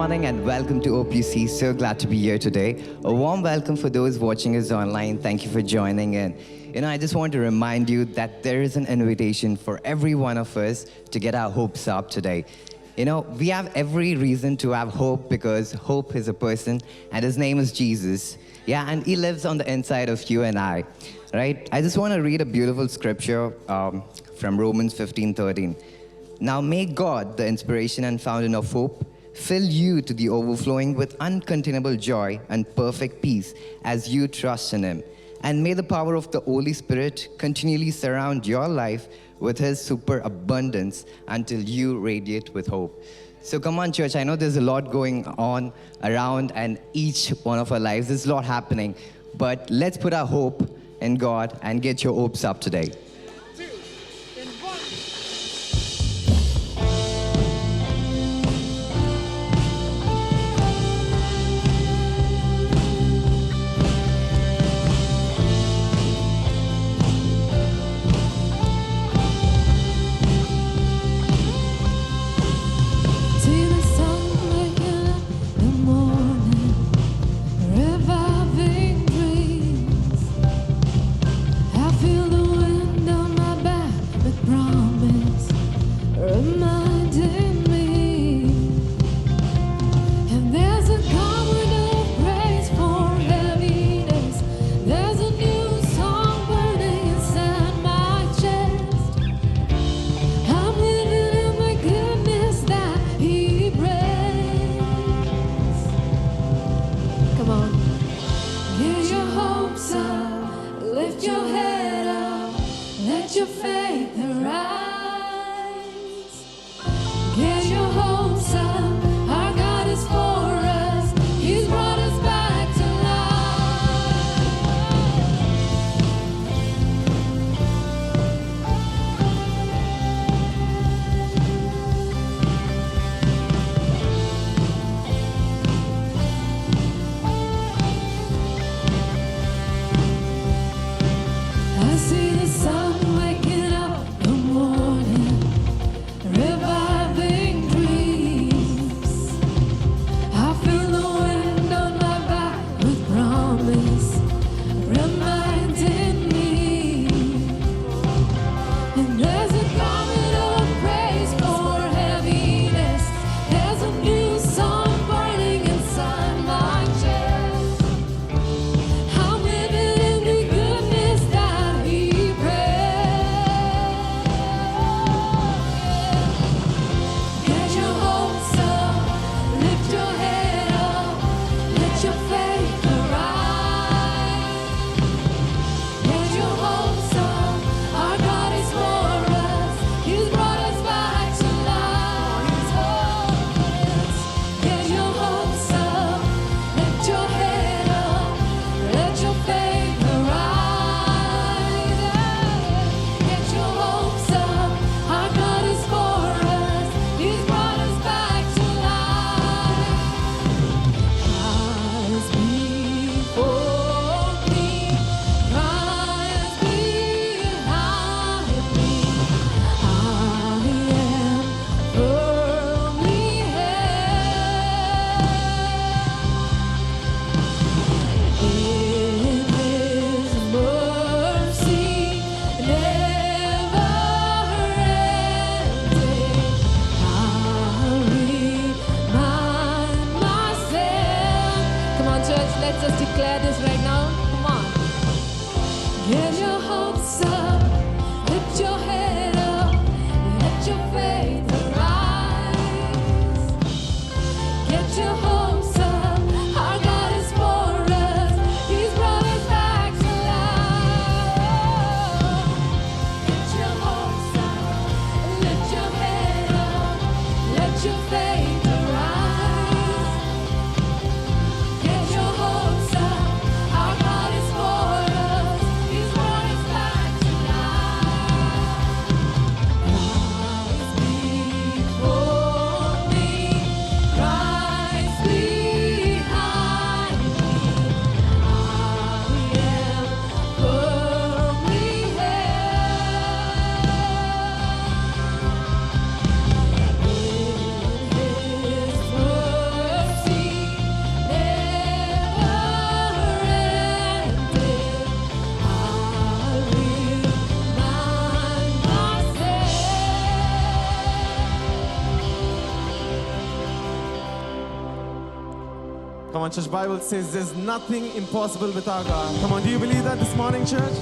morning and welcome to OPC. So glad to be here today. A warm welcome for those watching us online. Thank you for joining in. I just want to remind you that there is an invitation for every one of us to get our hopes up today. We have every reason to have hope because hope is a person and his name is Jesus. Yeah, and he lives on the inside of you and I, right? I just want to read a beautiful scripture from Romans 15:13. Now may God, the inspiration and fountain of hope, fill you to the overflowing with uncontainable joy and perfect peace as you trust in him. And may the power of the Holy Spirit continually surround your life with his superabundance until you radiate with hope. So come on, church, I know there's a lot going on around and each one of our lives. There's a lot happening, but let's put our hope in God and get your hopes up today. Our God is for us. He's brought us back to life. Come on, church. Bible says there's nothing impossible with our God. Come on, do you believe that this morning, church?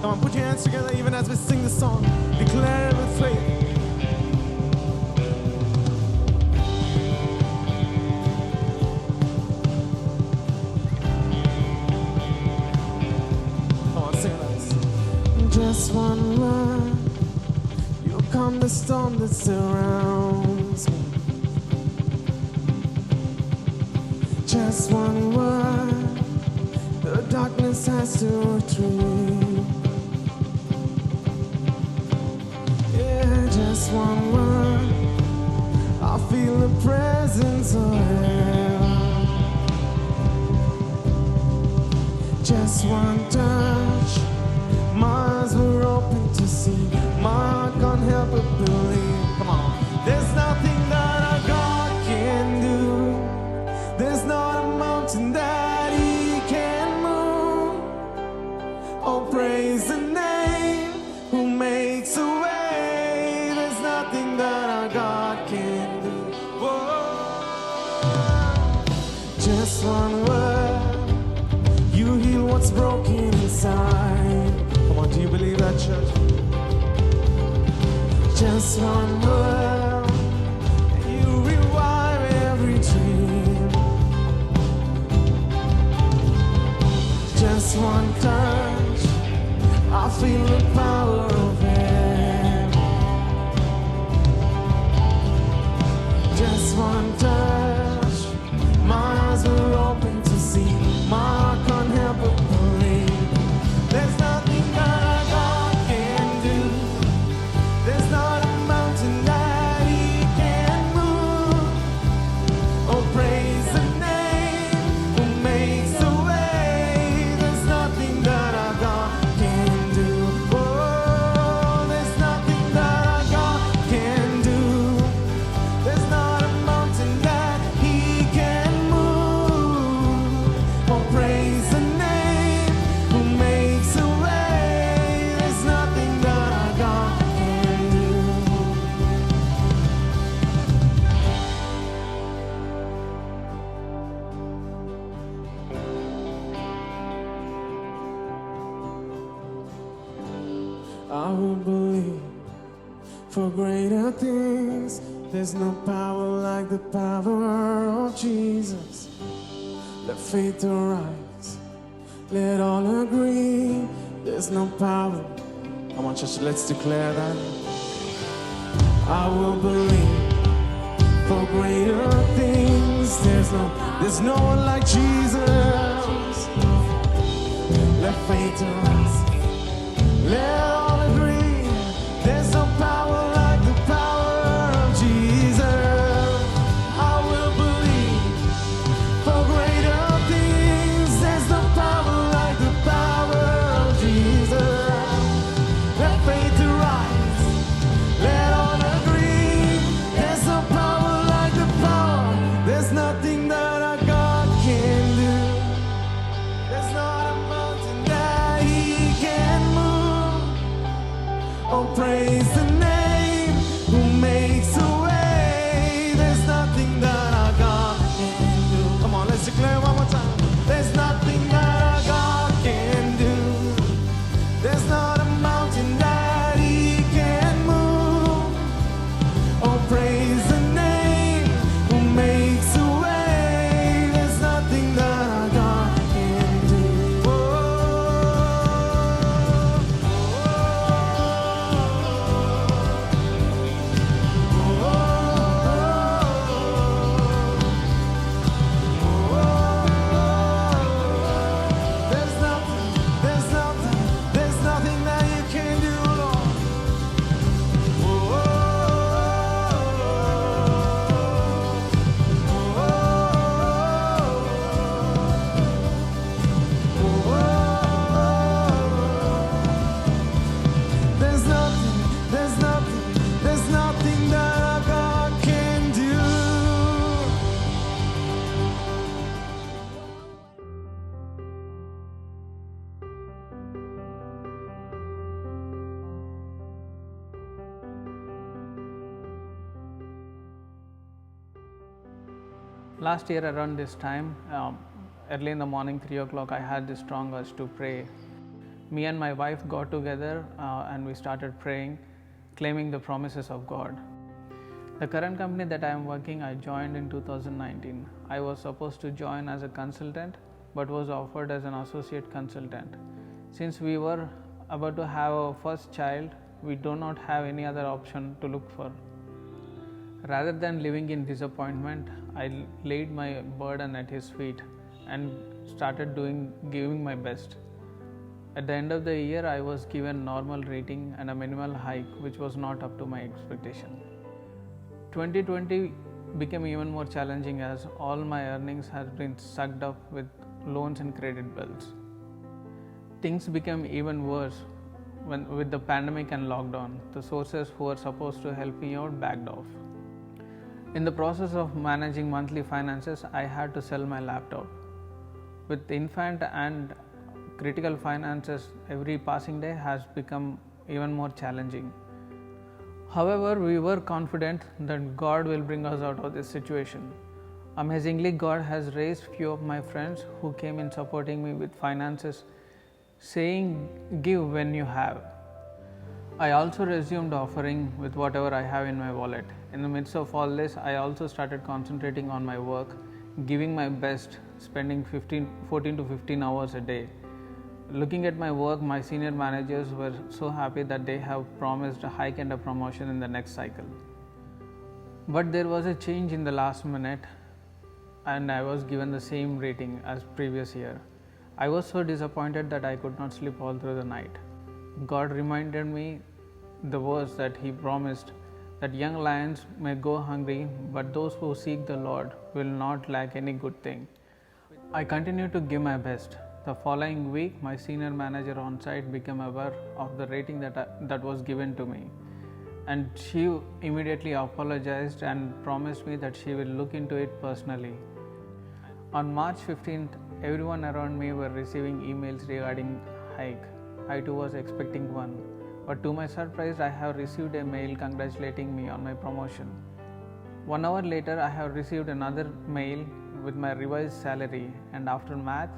Come on, put your hands together even as we sing this song. Declare it with faith. Come on, sing it. Just one word, you'll calm the storm that surrounds me. Just one word, the darkness has to retreat. Yeah, just one word, I feel the presence of heaven. Just one touch, my eyes were open to see. My heart can't help but believe. Come on, there's nothing that our God can do. There's not a mountain that He can move. Oh, praise the name who makes a way. There's nothing that our God can do. Whoa. Just one word, you heal what's broken inside. Come on, do you believe that, church? Just one word, you revive every dream. Just one touch, I feel the power of it. Just one touch, my eyes were open to see. My heart can't help but believe. There's nothing that our God can do. There's not a mountain that He can move. Oh, praise the name who makes a way. There's nothing that our God can do. Oh, there's nothing that our God can do. There's not a mountain that He can move. Oh, praise the name who makes a way. There's nothing that our God can do. I will believe for greater things. There's no power like the power of Jesus. Let faith arise. Let all agree. There's no power. Come on, church, let's declare that. I will believe for greater things. There's no one like Jesus. Let faith arise. Let all agree. There's no power like the power of Jesus. I will believe for greater things. There's no power like the power of Jesus. Let faith arise. Let all agree. There's no power like the power. There's nothing that our God can do. There's not a mountain that He Last year around this time, early in the morning, 3 o'clock, I had this strong urge to pray. Me and my wife got together and we started praying, claiming the promises of God. The current company that I am working, I joined in 2019. I was supposed to join as a consultant, but was offered as an associate consultant. Since we were about to have our first child, we do not have any other option to look for. Rather than living in disappointment, I laid my burden at his feet and started giving my best. At the end of the year, I was given normal rating and a minimal hike, which was not up to my expectation. 2020 became even more challenging as all my earnings had been sucked up with loans and credit bills. Things became even worse with the pandemic and lockdown. The sources who were supposed to help me out backed off. In the process of managing monthly finances, I had to sell my laptop. With infant and critical finances, every passing day has become even more challenging. However, we were confident that God will bring us out of this situation. Amazingly, God has raised few of my friends who came in supporting me with finances, saying, "Give when you have." I also resumed offering with whatever I have in my wallet. In the midst of all this, I also started concentrating on my work, giving my best, spending 14 to 15 hours a day. Looking at my work, my senior managers were so happy that they have promised a hike and a promotion in the next cycle. But there was a change in the last minute and I was given the same rating as previous year. I was so disappointed that I could not sleep all through the night. God reminded me the verse that He promised that young lions may go hungry, but those who seek the Lord will not lack any good thing. I continued to give my best. The following week, my senior manager on site became aware of the rating that was given to me, and she immediately apologized and promised me that she will look into it personally. On March 15th, everyone around me were receiving emails regarding hike. I too was expecting one, but to my surprise, I have received a mail congratulating me on my promotion. 1 hour later, I have received another mail with my revised salary, and after math,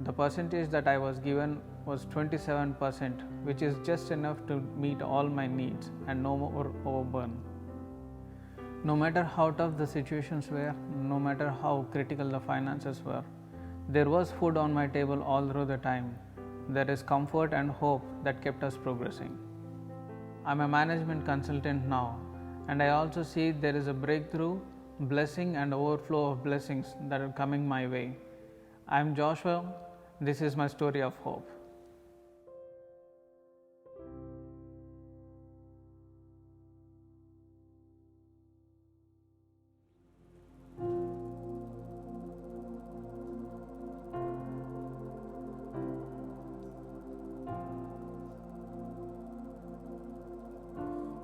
the percentage that I was given was 27%, which is just enough to meet all my needs and no more overburn. No matter how tough the situations were, no matter how critical the finances were, there was food on my table all through the time. There is comfort and hope that kept us progressing. I'm a management consultant now, and I also see there is a breakthrough, blessing and overflow of blessings that are coming my way. I'm Joshua. This is my story of hope.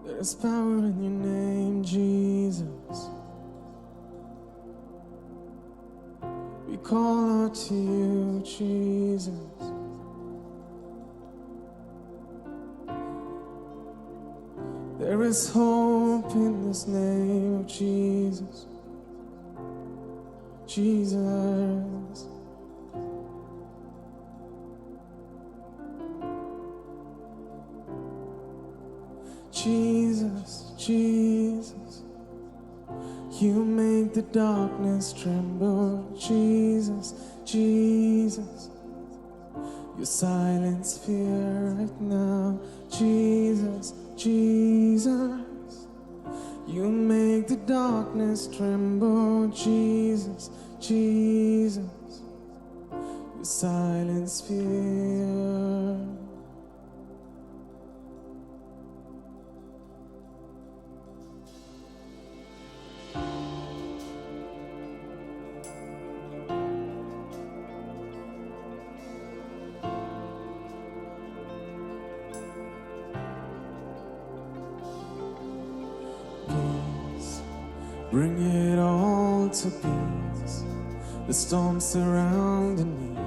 There's power in your name, Jesus. We call out to you, Jesus. There is hope in this name of Jesus. Jesus. Jesus, Jesus, you make the darkness tremble. Jesus, Jesus, you silence fear right now. Jesus, Jesus, you make the darkness tremble. Jesus, Jesus, you silence fear. Bring it all to peace. The storm surrounding me,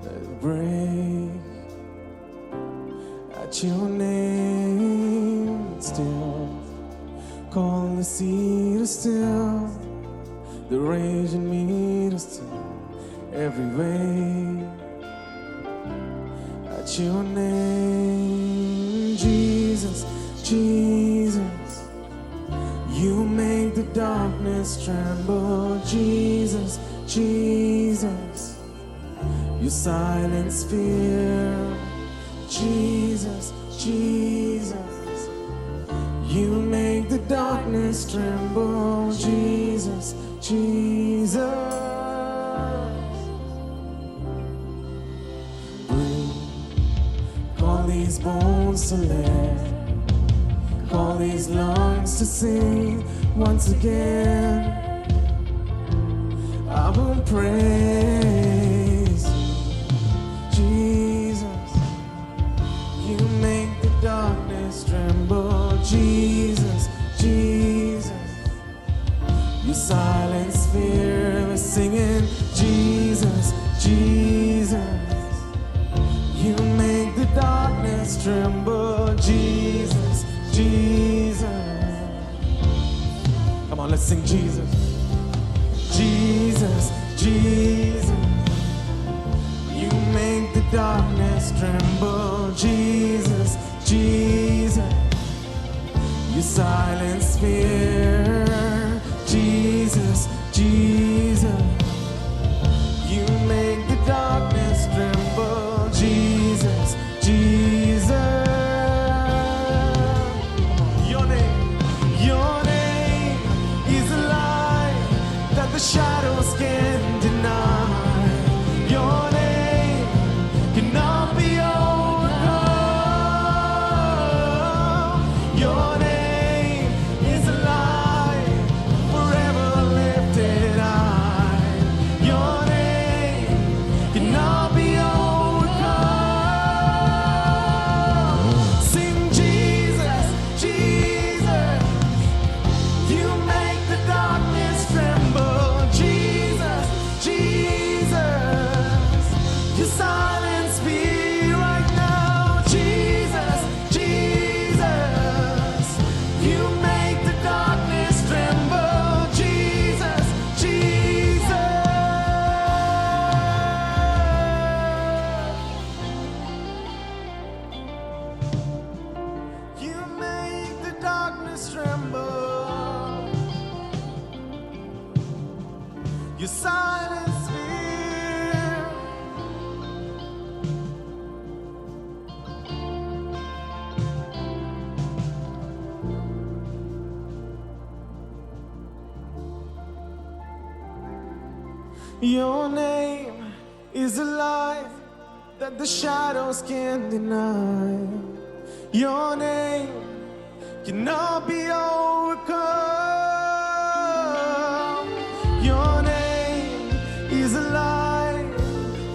let it break at your name. Still, call the sea to still. the rage in me to steal every way. At your name, Jesus, Jesus, you make the darkness tremble. Jesus, Jesus, you silence fear. Jesus, Jesus, you make the darkness tremble. Jesus, Jesus. Call these bones to live, call these lungs to sing once again. I will praise you, Jesus. You make the darkness tremble. Jesus, Jesus, you silence fear. We're singing Jesus, Jesus. You make the darkness tremble. Jesus, Jesus. Come on, let's sing Jesus. Jesus, Jesus. You make the darkness tremble. Jesus, Jesus. You silence fear. Jesus, Jesus. You make the darkness tremble. Jesus, Jesus. Your name is a light that the shadows can't deny. Your name cannot be overcome. Your name is a light forever lifted high. Your name cannot be overcome. Sing Jesus, Jesus. You make the darkness tremble. Jesus, Jesus. You silence fear right now. Jesus, Jesus. You make the darkness tremble. Jesus, Jesus. You make the darkness tremble. You silence fear. Your name is a light that the shadows can't deny. Your name cannot be overcome. Your name is a light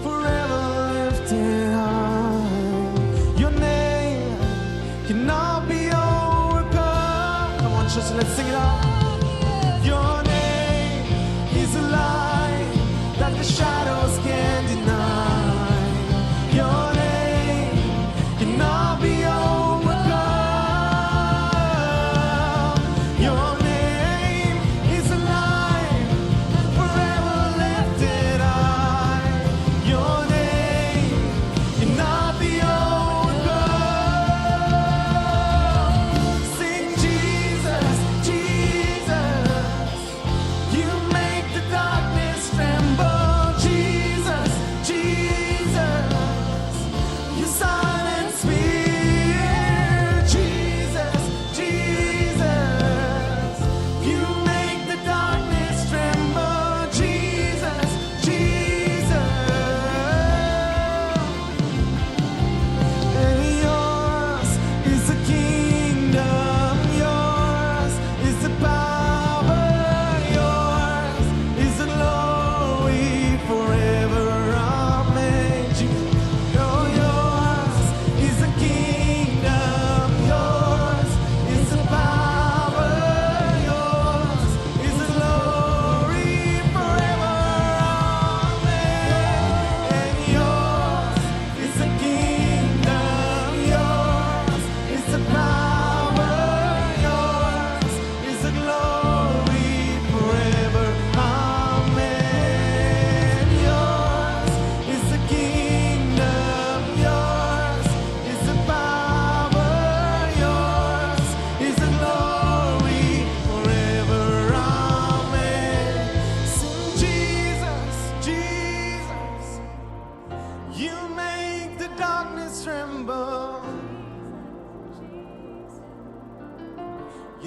forever lifted high. Your name cannot be overcome. Come on, church, let's sing it out. Your name is a light that the shadows can't deny. Your name cannot be overcome. Your name is a light forever lifted high. Your name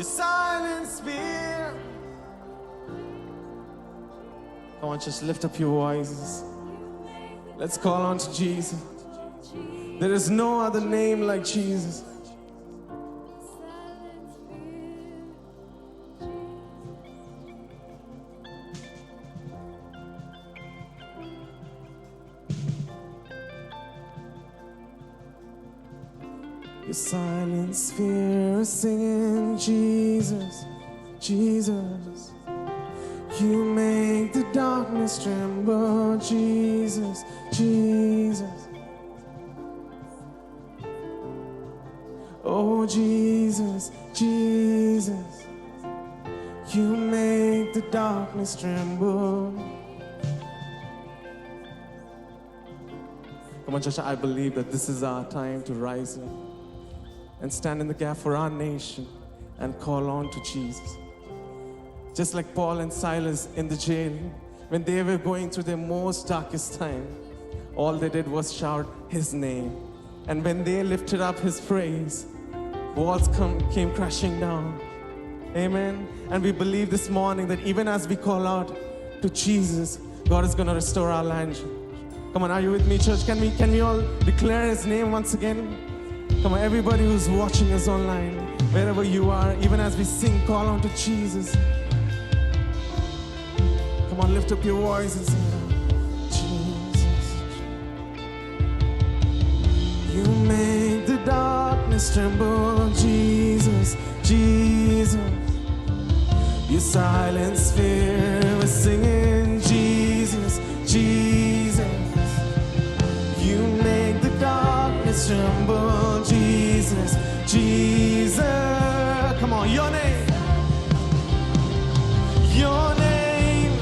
You silence fear. Come on, just lift up your voices. Let's call on to Jesus. There is no other name like Jesus. You silence fear, singing Jesus, Jesus. You make the darkness tremble, Jesus, Jesus. Oh, Jesus, Jesus. You make the darkness tremble. Come on, church, I believe that this is our time to rise up and stand in the gap for our nation and call on to Jesus. Just like Paul and Silas in the jail, when they were going through their most darkest time, all they did was shout his name. And when they lifted up his praise, walls came crashing down. Amen. And we believe this morning that even as we call out to Jesus, God is going to restore our land. Come on, are you with me, church? Can we all declare his name once again? Come on, everybody who's watching us online, wherever you are, even as we sing, call on to Jesus. Come on, lift up your voice and sing out. Jesus. You make the darkness tremble, Jesus, Jesus. You silence fear, we're singing Jesus, Jesus. You make the darkness tremble, Jesus, Jesus. Come on, your name. Your name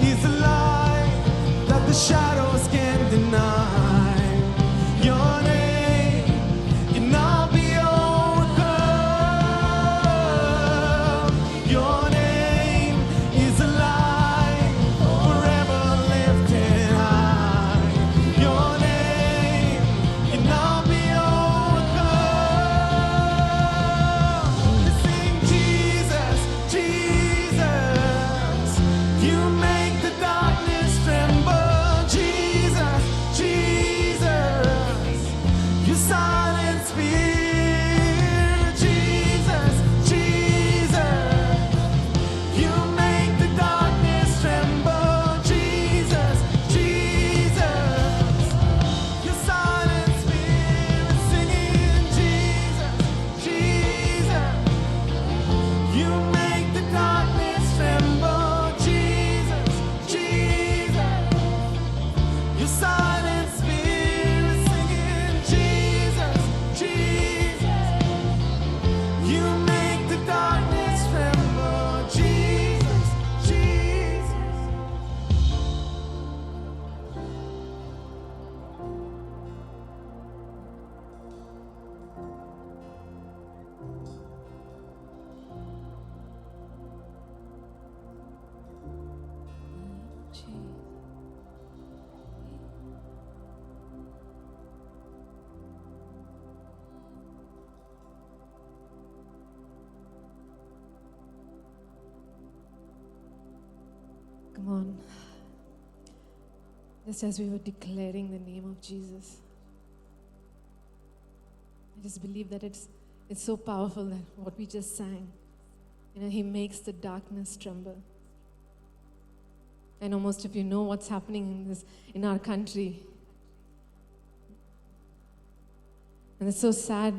is a light that the shadows can't deny. Your name cannot be overcome. Your name is a light forever lifted high. Your name cannot be overcome. Sing Jesus, Jesus. You make the darkness tremble, Jesus, Jesus. You silence fear, Jesus, Jesus. You make the darkness tremble, Jesus, Jesus. You silence fear, singing Jesus, Jesus. You make the darkness tremble, Jesus, Jesus. You silence fear, singing Jesus, Jesus. You make the darkness tremble, Jesus, Jesus. Come on. Just as we were declaring the name of Jesus, I just believe that it's so powerful that what we just sang, he makes the darkness tremble. I know most of you know what's happening in our country. And it's so sad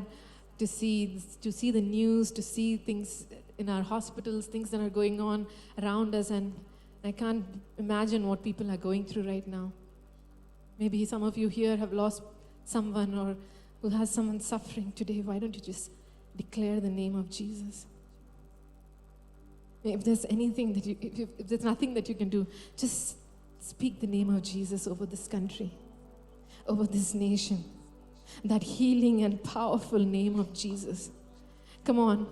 to see the news, to see things in our hospitals, things that are going on around us, and I can't imagine what people are going through right now. Maybe some of you here have lost someone or who has someone suffering today. Why don't you just declare the name of Jesus? If there's anything that if there's nothing that you can do, just speak the name of Jesus over this country, over this nation. That healing and powerful name of Jesus. Come on.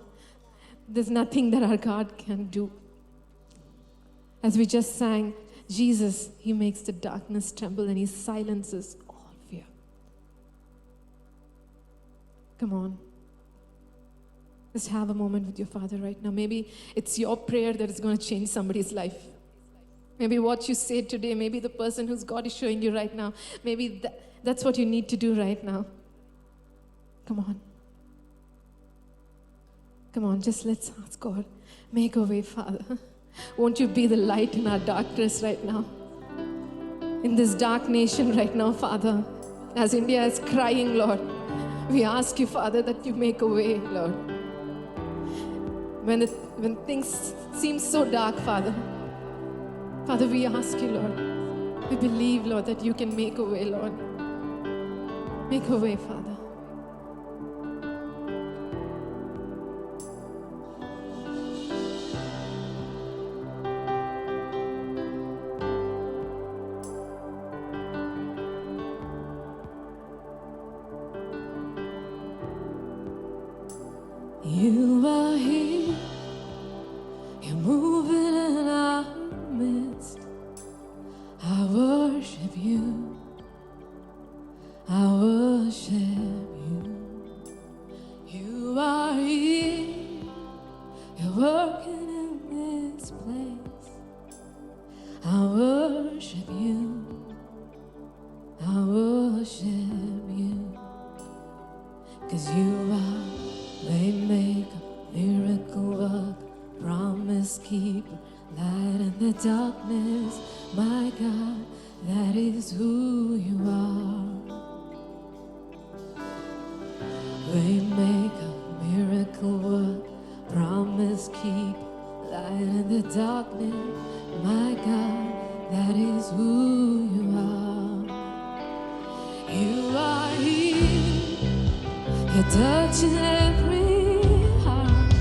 There's nothing that our God can do. As we just sang, Jesus, He makes the darkness tremble and He silences all fear. Come on. Just have a moment with your Father right now. Maybe it's your prayer that is going to change somebody's life. Maybe what you say today, maybe the person whose God is showing you right now, maybe that's what you need to do right now. Come on. Come on, just let's ask God, make a way, Father. Won't you be the light in our darkness right now? In this dark nation right now, Father, as India is crying, Lord, we ask you, Father, that you make a way, Lord. When things seem so dark, Father, we ask you, Lord. We believe, Lord, that you can make a way, Lord. Make a way, Father. You are here, you're moving in our midst. I worship you, I worship you. You are here, you're working in this place. I worship you, I worship you. 'Cause you are Waymaker, miracle worker, promise keeper, light in the darkness. My God, that is who you are. Waymaker, miracle worker, promise keeper, light in the darkness. My God, that is who you are. You are here, you're touching every heart.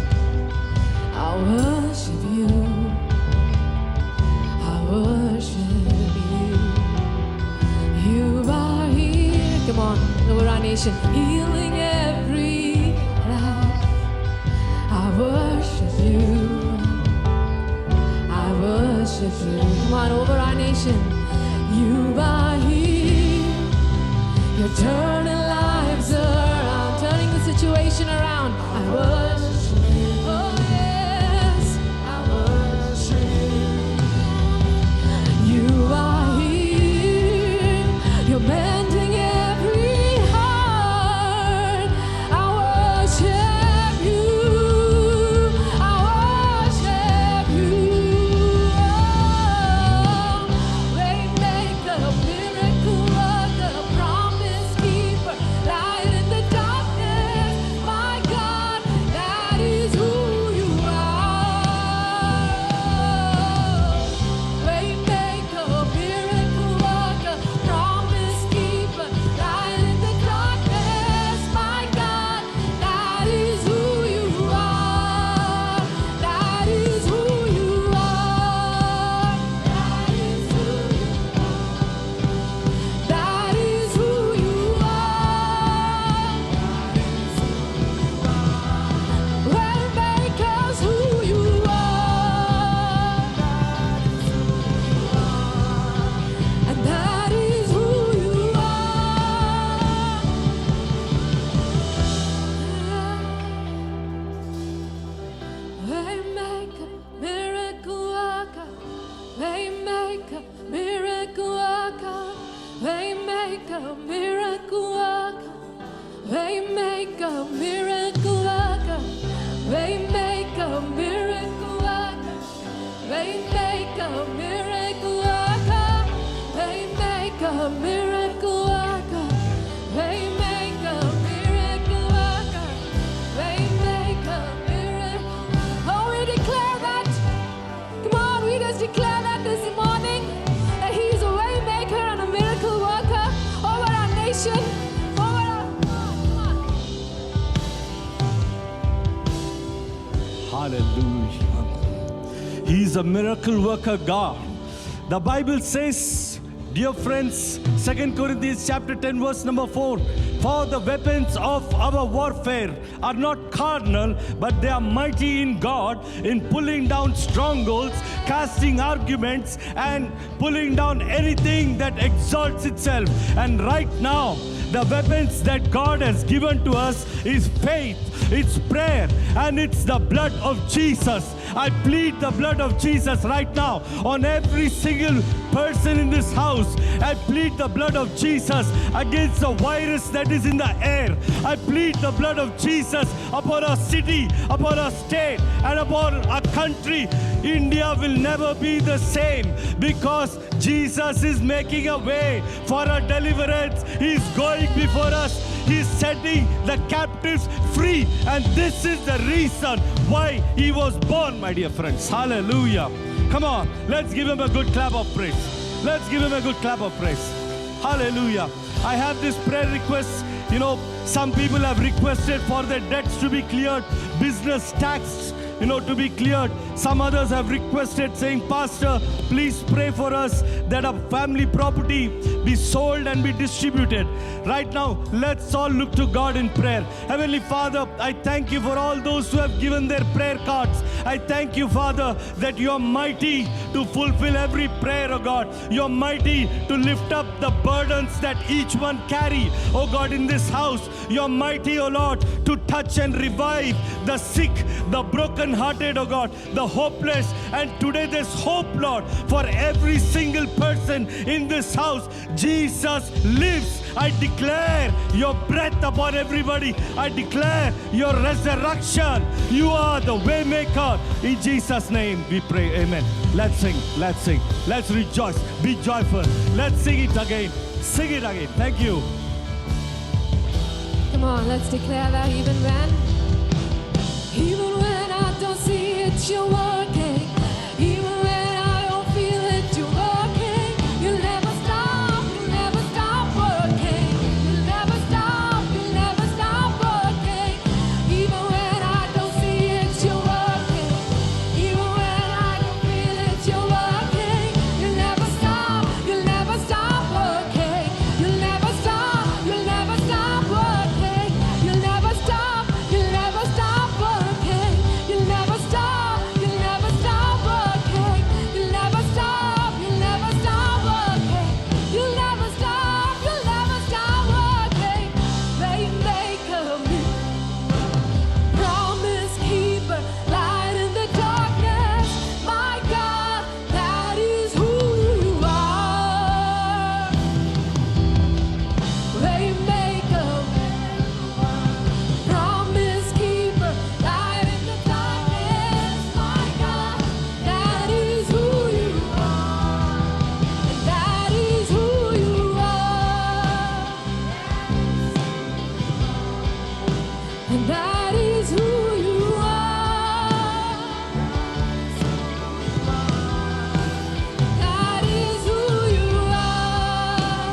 I worship you, I worship you. You are here, come on, over our nation, healing every life. I worship you, I worship you. Come on, over our nation, you are here, you're turning lives around, turning the situation around. I worship you. Oh yes, I worship you. You are here, you're mending every heart. I worship you, I worship you. Waymaker, miracle worker, promise keeper, light in the darkness. My God, that is who you are. Waymaker, miracle worker, promise keeper, light in the darkness. My God, that is who you are. That is who you are. That is who you are. That is who you are. Waymaker's who you are. And that is who you are. Waymaker, miracle worker, waymaker, miracle worker, waymaker, miracle worker, waymaker, miracle worker, waymaker, miracle worker, waymaker, miracle worker, waymaker, miracle worker, waymaker, miracle worker, waymaker, miracle. Oh, we declare that. Come on, we just declare that this morning, that He's a way maker and a miracle worker over our nation, over our. Come on. Hallelujah. He's a miracle worker God. The Bible says, dear friends, 2 Corinthians chapter 10 verse number 4, for the weapons of our warfare are not carnal, but they are mighty in God in pulling down strongholds, casting arguments, and pulling down anything that exalts itself. And right now, The weapons that God has given to us is faith, it's prayer, and it's the blood of Jesus. I plead the blood of Jesus right now on every single person in this house. I plead the blood of Jesus against the virus that is in the air. I plead the blood of Jesus upon our city, upon our state, and upon our country. India will never be the same because Jesus is making a way for our deliverance. He's going before us. He's setting the captives free. And this is the reason why he was born, my dear friends. Hallelujah. Come on, let's give him a good clap of praise. Let's give him a good clap of praise. Hallelujah. I have this prayer request. You know, some people have requested for their debts to be cleared, business tax, to be cleared. Some others have requested saying, Pastor, please pray for us that our family property be sold and be distributed. Right now, let's all look to God in prayer. Heavenly Father, I thank you for all those who have given their prayer cards. I thank you, Father, that you are mighty to fulfill every prayer, oh God. You are mighty to lift up the burdens that each one carry, oh God, in this house. You are mighty, oh Lord, to touch and revive the sick, the broken-hearted, oh God, the hopeless. And today there's hope, Lord, for every single person in this house. Jesus lives. I declare your breath upon everybody. I declare your resurrection. You are the way maker. In Jesus' name we pray. Amen. Let's sing. Let's sing. Let's rejoice. Be joyful. Let's sing it again. Sing it again. Thank you. Come on, let's declare that even when I don't see it, you're working. Even when I don't feel it, you're working. You'll never stop working. You'll never stop working. Even when I don't see it, you're working. Even when I don't feel it, you're working. You'll never stop working. You'll never stop working. You'll never stop working. You'll never stop working. You'll never stop working. You'll never stop working. Waymaker, promise keeper, light in the darkness. My God, that is who you are. Waymaker, promise keeper, light in the darkness. My God, that is who you are. And that is who you are. And that is who you are. That is who you are.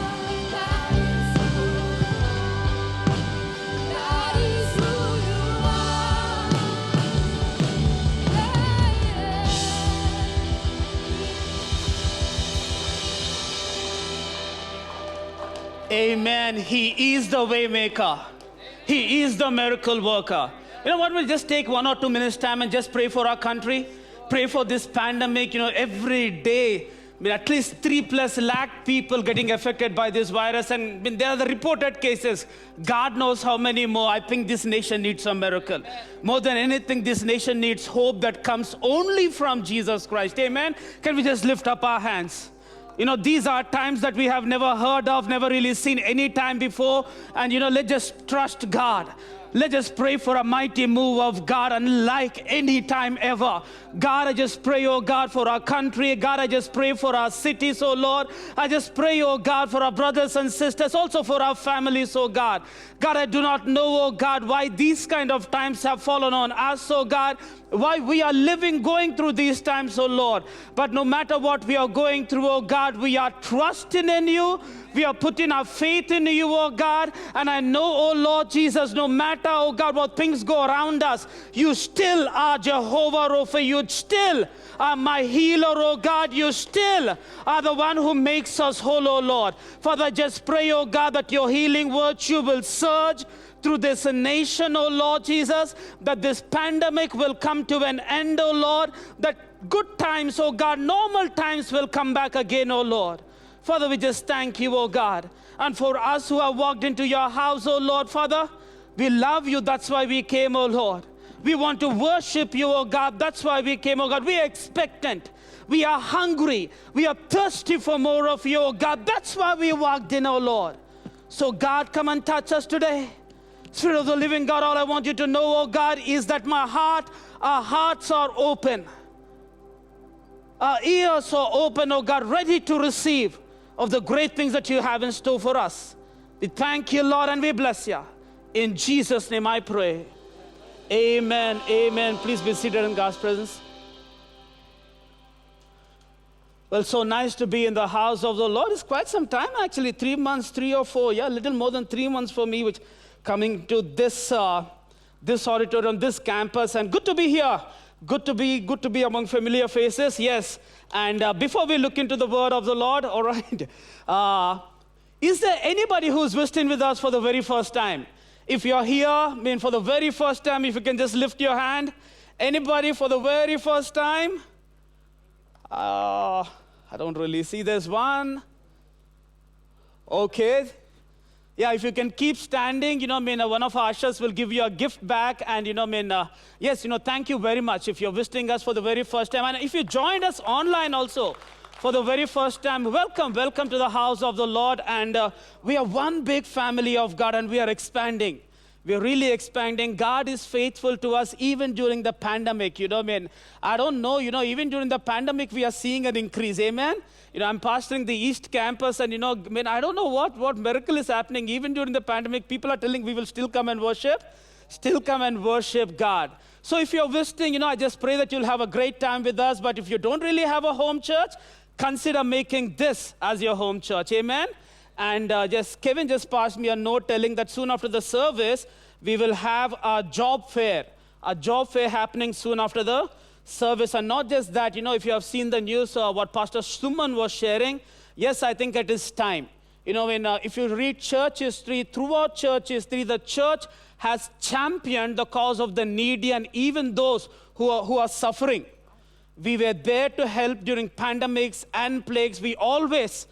That is who you are. Amen. He is the way maker. He is the miracle worker. You know what? We'll just take 1 or 2 minutes time and just pray for our country. Pray for this pandemic. Every day, at least 3+ lakh people getting affected by this virus. And there are the reported cases. God knows how many more. I think this nation needs a miracle. More than anything, this nation needs hope that comes only from Jesus Christ. Amen. Can we just lift up our hands? These are times that we have never heard of, never really seen any time before. And, let's just trust God. Let's just pray for a mighty move of God unlike any time ever. God, I just pray, oh God, for our country. God, I just pray for our cities, oh Lord. I just pray, oh God, for our brothers and sisters, also for our families, oh God. God, I do not know, oh God, why these kind of times have fallen on us, oh God. Why we are going through these times, oh Lord. But no matter what we are going through, oh God, we are trusting in you. We are putting our faith in you, oh God. And I know, oh Lord Jesus, no matter, oh God, what things go around us, you still are Jehovah Rapha. You still are my healer, oh God. You still are the one who makes us whole, oh Lord. Father, I just pray, oh God, that your healing virtue will surge through this nation, oh Lord Jesus, that this pandemic will come to an end, oh Lord, that good times, oh God, normal times will come back again, oh Lord. Father, we just thank you, oh God. And for us who have walked into your house, oh Lord, Father, we love you. That's why we came, oh Lord. We want to worship you, oh God. That's why we came, oh God. We are expectant. We are hungry. We are thirsty for more of you, oh God. That's why we walked in, oh Lord. So God, come and touch us today. Spirit of the living God, all I want you to know, oh God, is that our hearts are open. Our ears are open, oh God, ready to receive of the great things that you have in store for us. We thank you, Lord, and we bless you. In Jesus' name I pray. Amen. Amen. Please be seated in God's presence. Well, so nice to be in the house of the Lord. It's quite some time, actually, 3 months, 3 or 4, a little more than 3 months for me, which coming to this auditorium, this campus, and good to be here. Good to be among familiar faces, yes. And before we look into the word of the Lord, all right, is there anybody who's visiting with us for the very first time? If you're here, for the very first time, if you can just lift your hand. Anybody for the very first time? I don't really see. There's one. Okay. Yeah, if you can keep standing, one of our ushers will give you a gift back. And, yes, thank you very much if you're visiting us for the very first time. And if you joined us online also for the very first time, welcome to the house of the Lord. And we are one big family of God, and we are expanding. We're really expanding. God is faithful to us even during the pandemic. I don't know, even during the pandemic, we are seeing an increase. Amen? I'm pastoring the East Campus, and, I don't know what miracle is happening. Even during the pandemic, people are telling we will still come and worship. Still come and worship God. So if you're visiting, I just pray that you'll have a great time with us. But if you don't really have a home church, consider making this as your home church. Amen? And Kevin just passed me a note telling that soon after the service, we will have a job fair happening soon after the service. And not just that, if you have seen the news, what Pastor Suman was sharing, yes, I think it is time. If you read church history, throughout church history, the church has championed the cause of the needy and even those who are suffering. We were there to help during pandemics and plagues. We always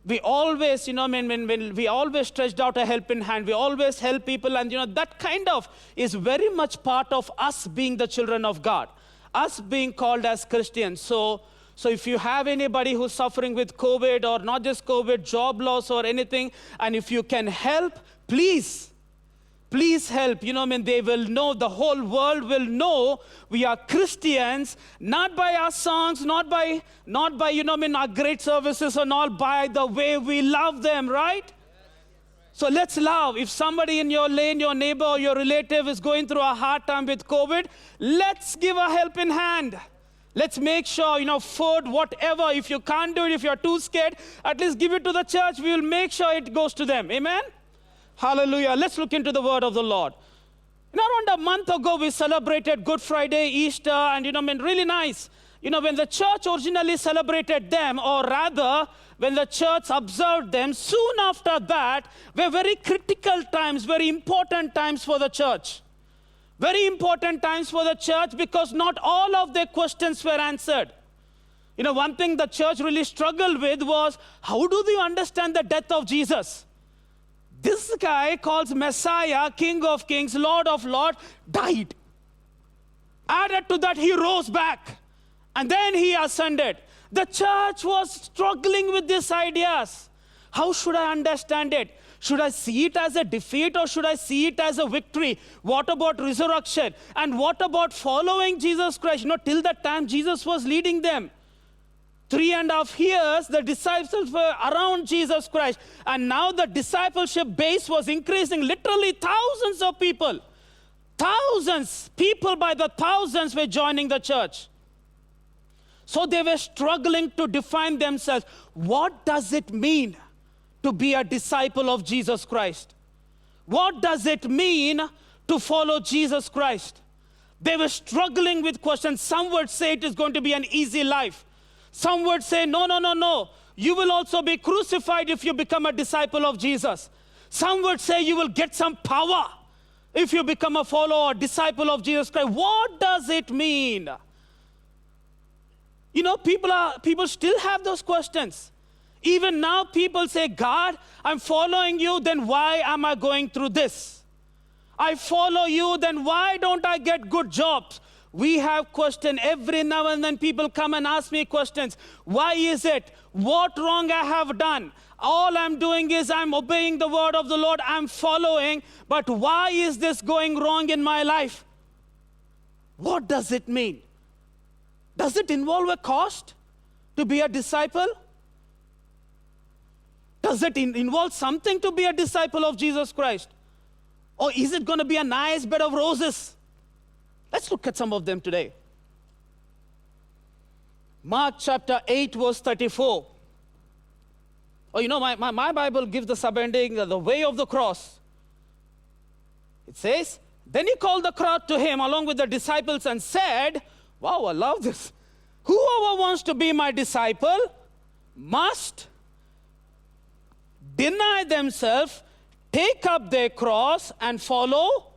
we always stretched out a helping hand. We always help people, and that kind of is very much part of us being the children of God, us being called as Christians. So if you have anybody who's suffering with COVID, or not just COVID, job loss or anything, and if you can help, please help. They will know, the whole world will know we are Christians, not by our songs, not by our great services and all, by the way we love them, right? So let's love. If somebody in your lane, your neighbor or your relative is going through a hard time with COVID, let's give a helping hand. Let's make sure, food, whatever. If you can't do it, if you're too scared, at least give it to the church. We will make sure it goes to them. Amen? Hallelujah. Let's look into the word of the Lord. Around a month ago, we celebrated Good Friday, Easter, and really nice. When the church originally celebrated them, or rather, when the church observed them, soon after that were very critical times, very important times for the church. Very important times for the church, because not all of their questions were answered. One thing the church really struggled with was, how do they understand the death of Jesus? This guy called Messiah, King of Kings, Lord of Lords, died. Added to that, he rose back. And then he ascended. The church was struggling with these ideas. How should I understand it? Should I see it as a defeat, or should I see it as a victory? What about resurrection? And what about following Jesus Christ? Till that time, Jesus was leading them. 3.5 years, the disciples were around Jesus Christ. And now the discipleship base was increasing. Literally thousands of people. Thousands. People by the thousands were joining the church. So they were struggling to define themselves. What does it mean to be a disciple of Jesus Christ? What does it mean to follow Jesus Christ? They were struggling with questions. Some would say it is going to be an easy life. Some would say, no. You will also be crucified if you become a disciple of Jesus. Some would say you will get some power if you become a follower or disciple of Jesus Christ. What does it mean? People still have those questions. Even now, people say, God, I'm following you, then why am I going through this? I follow you, then why don't I get good jobs? We have questions every now and then. People come and ask me questions. Why is it? What wrong I have done? All I'm doing is I'm obeying the word of the Lord. I'm following. But why is this going wrong in my life? What does it mean? Does it involve a cost to be a disciple? Does it involve something to be a disciple of Jesus Christ? Or is it going to be a nice bed of roses? Let's look at some of them today. Mark chapter 8, verse 34. Oh, you know, my Bible gives the subheading, the way of the cross. It says, then he called the crowd to him along with the disciples and said, wow, I love this. Whoever wants to be my disciple must deny themselves, take up their cross and follow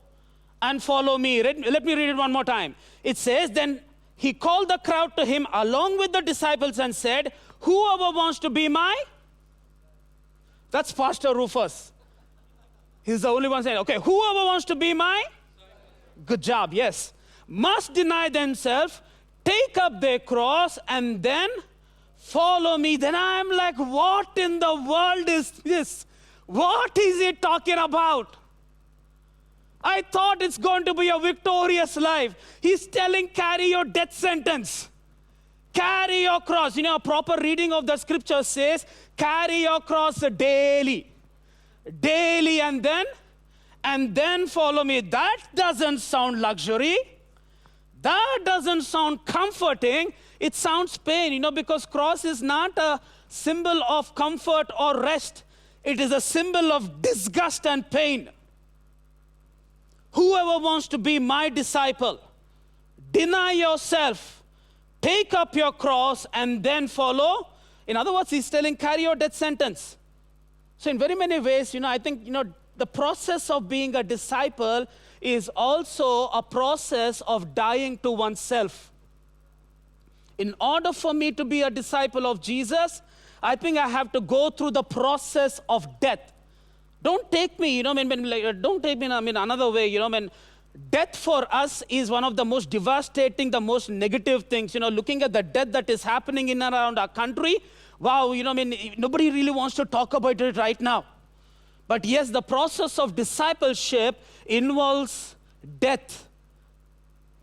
me. Let me read it one more time. It says, then he called the crowd to him along with the disciples and said, whoever wants to be my, that's Pastor Rufus. He's the only one saying, okay, whoever wants to be my, good job, yes, must deny themselves, take up their cross and then follow me. Then I'm like, what in the world is this? What is it talking about? I thought it's going to be a victorious life. He's telling, carry your death sentence. Carry your cross. You know, a proper reading of the scripture says, carry your cross daily. Daily and then follow me. That doesn't sound luxury. That doesn't sound comforting. It sounds pain, you know, because cross is not a symbol of comfort or rest. It is a symbol of disgust and pain. Whoever wants to be my disciple, deny yourself, take up your cross, and then follow. In other words, he's telling, carry your death sentence. So in very many ways, you know, I think, you know, the process of being a disciple is also a process of dying to oneself. In order for me to be a disciple of Jesus, I think I have to go through the process of death. Don't take me, you know, don't take me in another way, you know, death for us is one of the most devastating, the most negative things, you know, looking at the death that is happening in and around our country. Wow, you know, nobody really wants to talk about it right now. But yes, the process of discipleship involves death.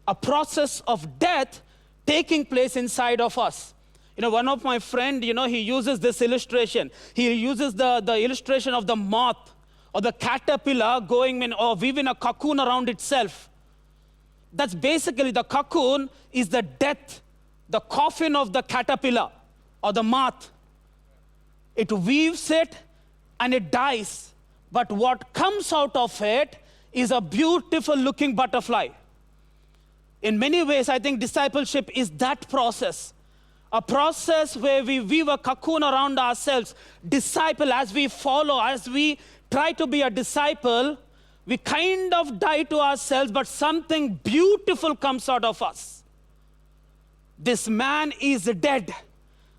A process of death taking place inside of us. You know, one of my friend, you know, he uses this illustration. He uses the illustration of the moth or the caterpillar going or weaving a cocoon around itself. That's basically, the cocoon is the death, the coffin of the caterpillar or the moth. It weaves it and it dies. But what comes out of it is a beautiful looking butterfly. In many ways, I think discipleship is that process. A process where we weave a cocoon around ourselves. Disciple, as we follow, as we try to be a disciple, we kind of die to ourselves, but something beautiful comes out of us. This man is dead,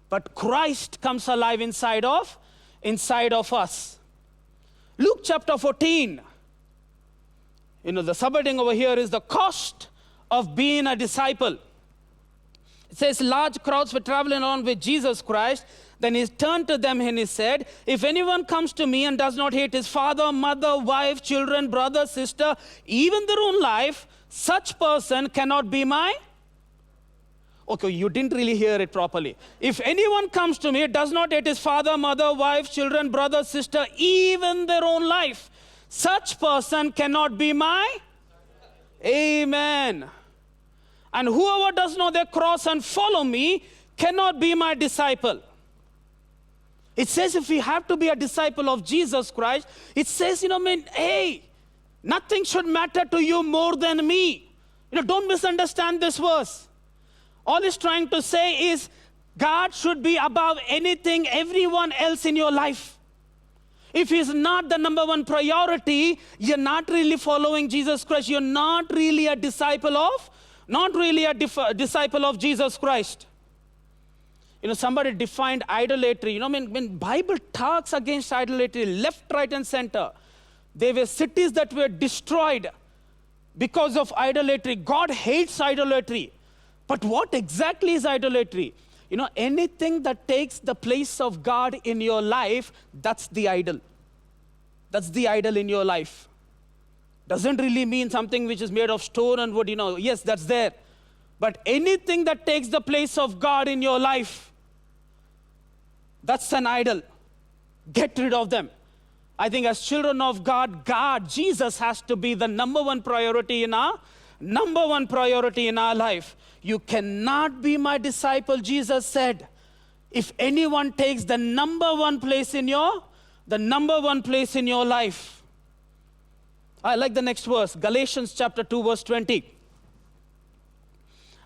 but Christ comes alive inside of us. Luke chapter 14. You know, the subheading over here is the cost of being a disciple. It says large crowds were traveling along with Jesus Christ. Then he turned to them and he said, if anyone comes to me and does not hate his father, mother, wife, children, brother, sister, even their own life, such person cannot be my... Okay, you didn't really hear it properly. If anyone comes to me, does not hate his father, mother, wife, children, brother, sister, even their own life, such person cannot be my... Amen. And whoever does not their cross and follow me cannot be my disciple. It says if we have to be a disciple of Jesus Christ, it says, you know, hey, nothing should matter to you more than me. You know, don't misunderstand this verse. All it's trying to say is God should be above anything, everyone else in your life. If he's not the number one priority, you're not really following Jesus Christ. You're not really a disciple of Jesus Christ. somebody defined idolatry. When Bible talks against idolatry, left, right, and center, there were cities that were destroyed because of idolatry. God hates idolatry. But what exactly is idolatry? Anything that takes the place of God in your life, that's the idol. That's the idol in your life. Doesn't really mean something which is made of stone and wood, yes, that's there. But anything that takes the place of God in your life, that's an idol. Get rid of them. I think as children of God, Jesus has to be the number one priority in our life. You cannot be my disciple, Jesus said, if anyone takes the number one place in your life. I like the next verse, Galatians chapter 2, verse 20.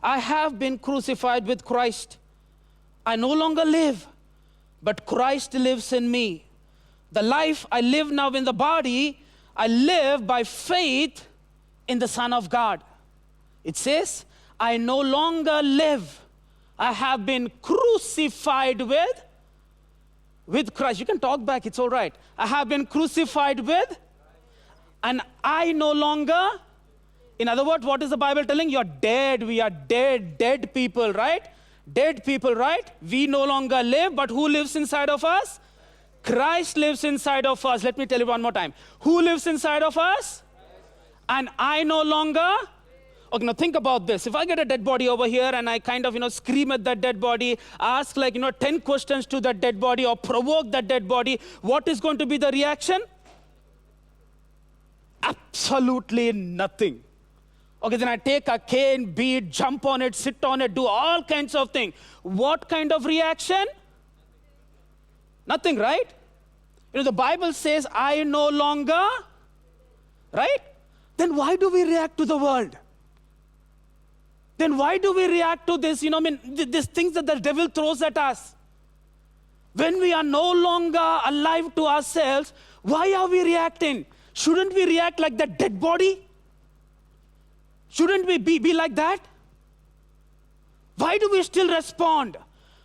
I have been crucified with Christ. I no longer live, but Christ lives in me. The life I live now in the body, I live by faith in the Son of God. It says, I no longer live. I have been crucified with Christ. You can talk back, it's all right. I have been crucified with, and I no longer. In other words, what is the Bible telling? You're dead. We are dead people, right? Dead people, right? We no longer live, but who lives inside of us? Christ lives inside of us. Let me tell you one more time. Who lives inside of us? And I no longer. Okay, now think about this. If I get a dead body over here and I kind of, scream at that dead body, ask 10 questions to that dead body or provoke that dead body, what is going to be the reaction? Absolutely nothing. Okay, then I take a cane, beat, jump on it, sit on it, do all kinds of things. What kind of reaction? Nothing, right? The Bible says, I no longer, right? Then why do we react to the world? Then why do we react to this, these things that the devil throws at us? When we are no longer alive to ourselves, why are we reacting? Shouldn't we react like that dead body? Shouldn't we be like that? Why do we still respond?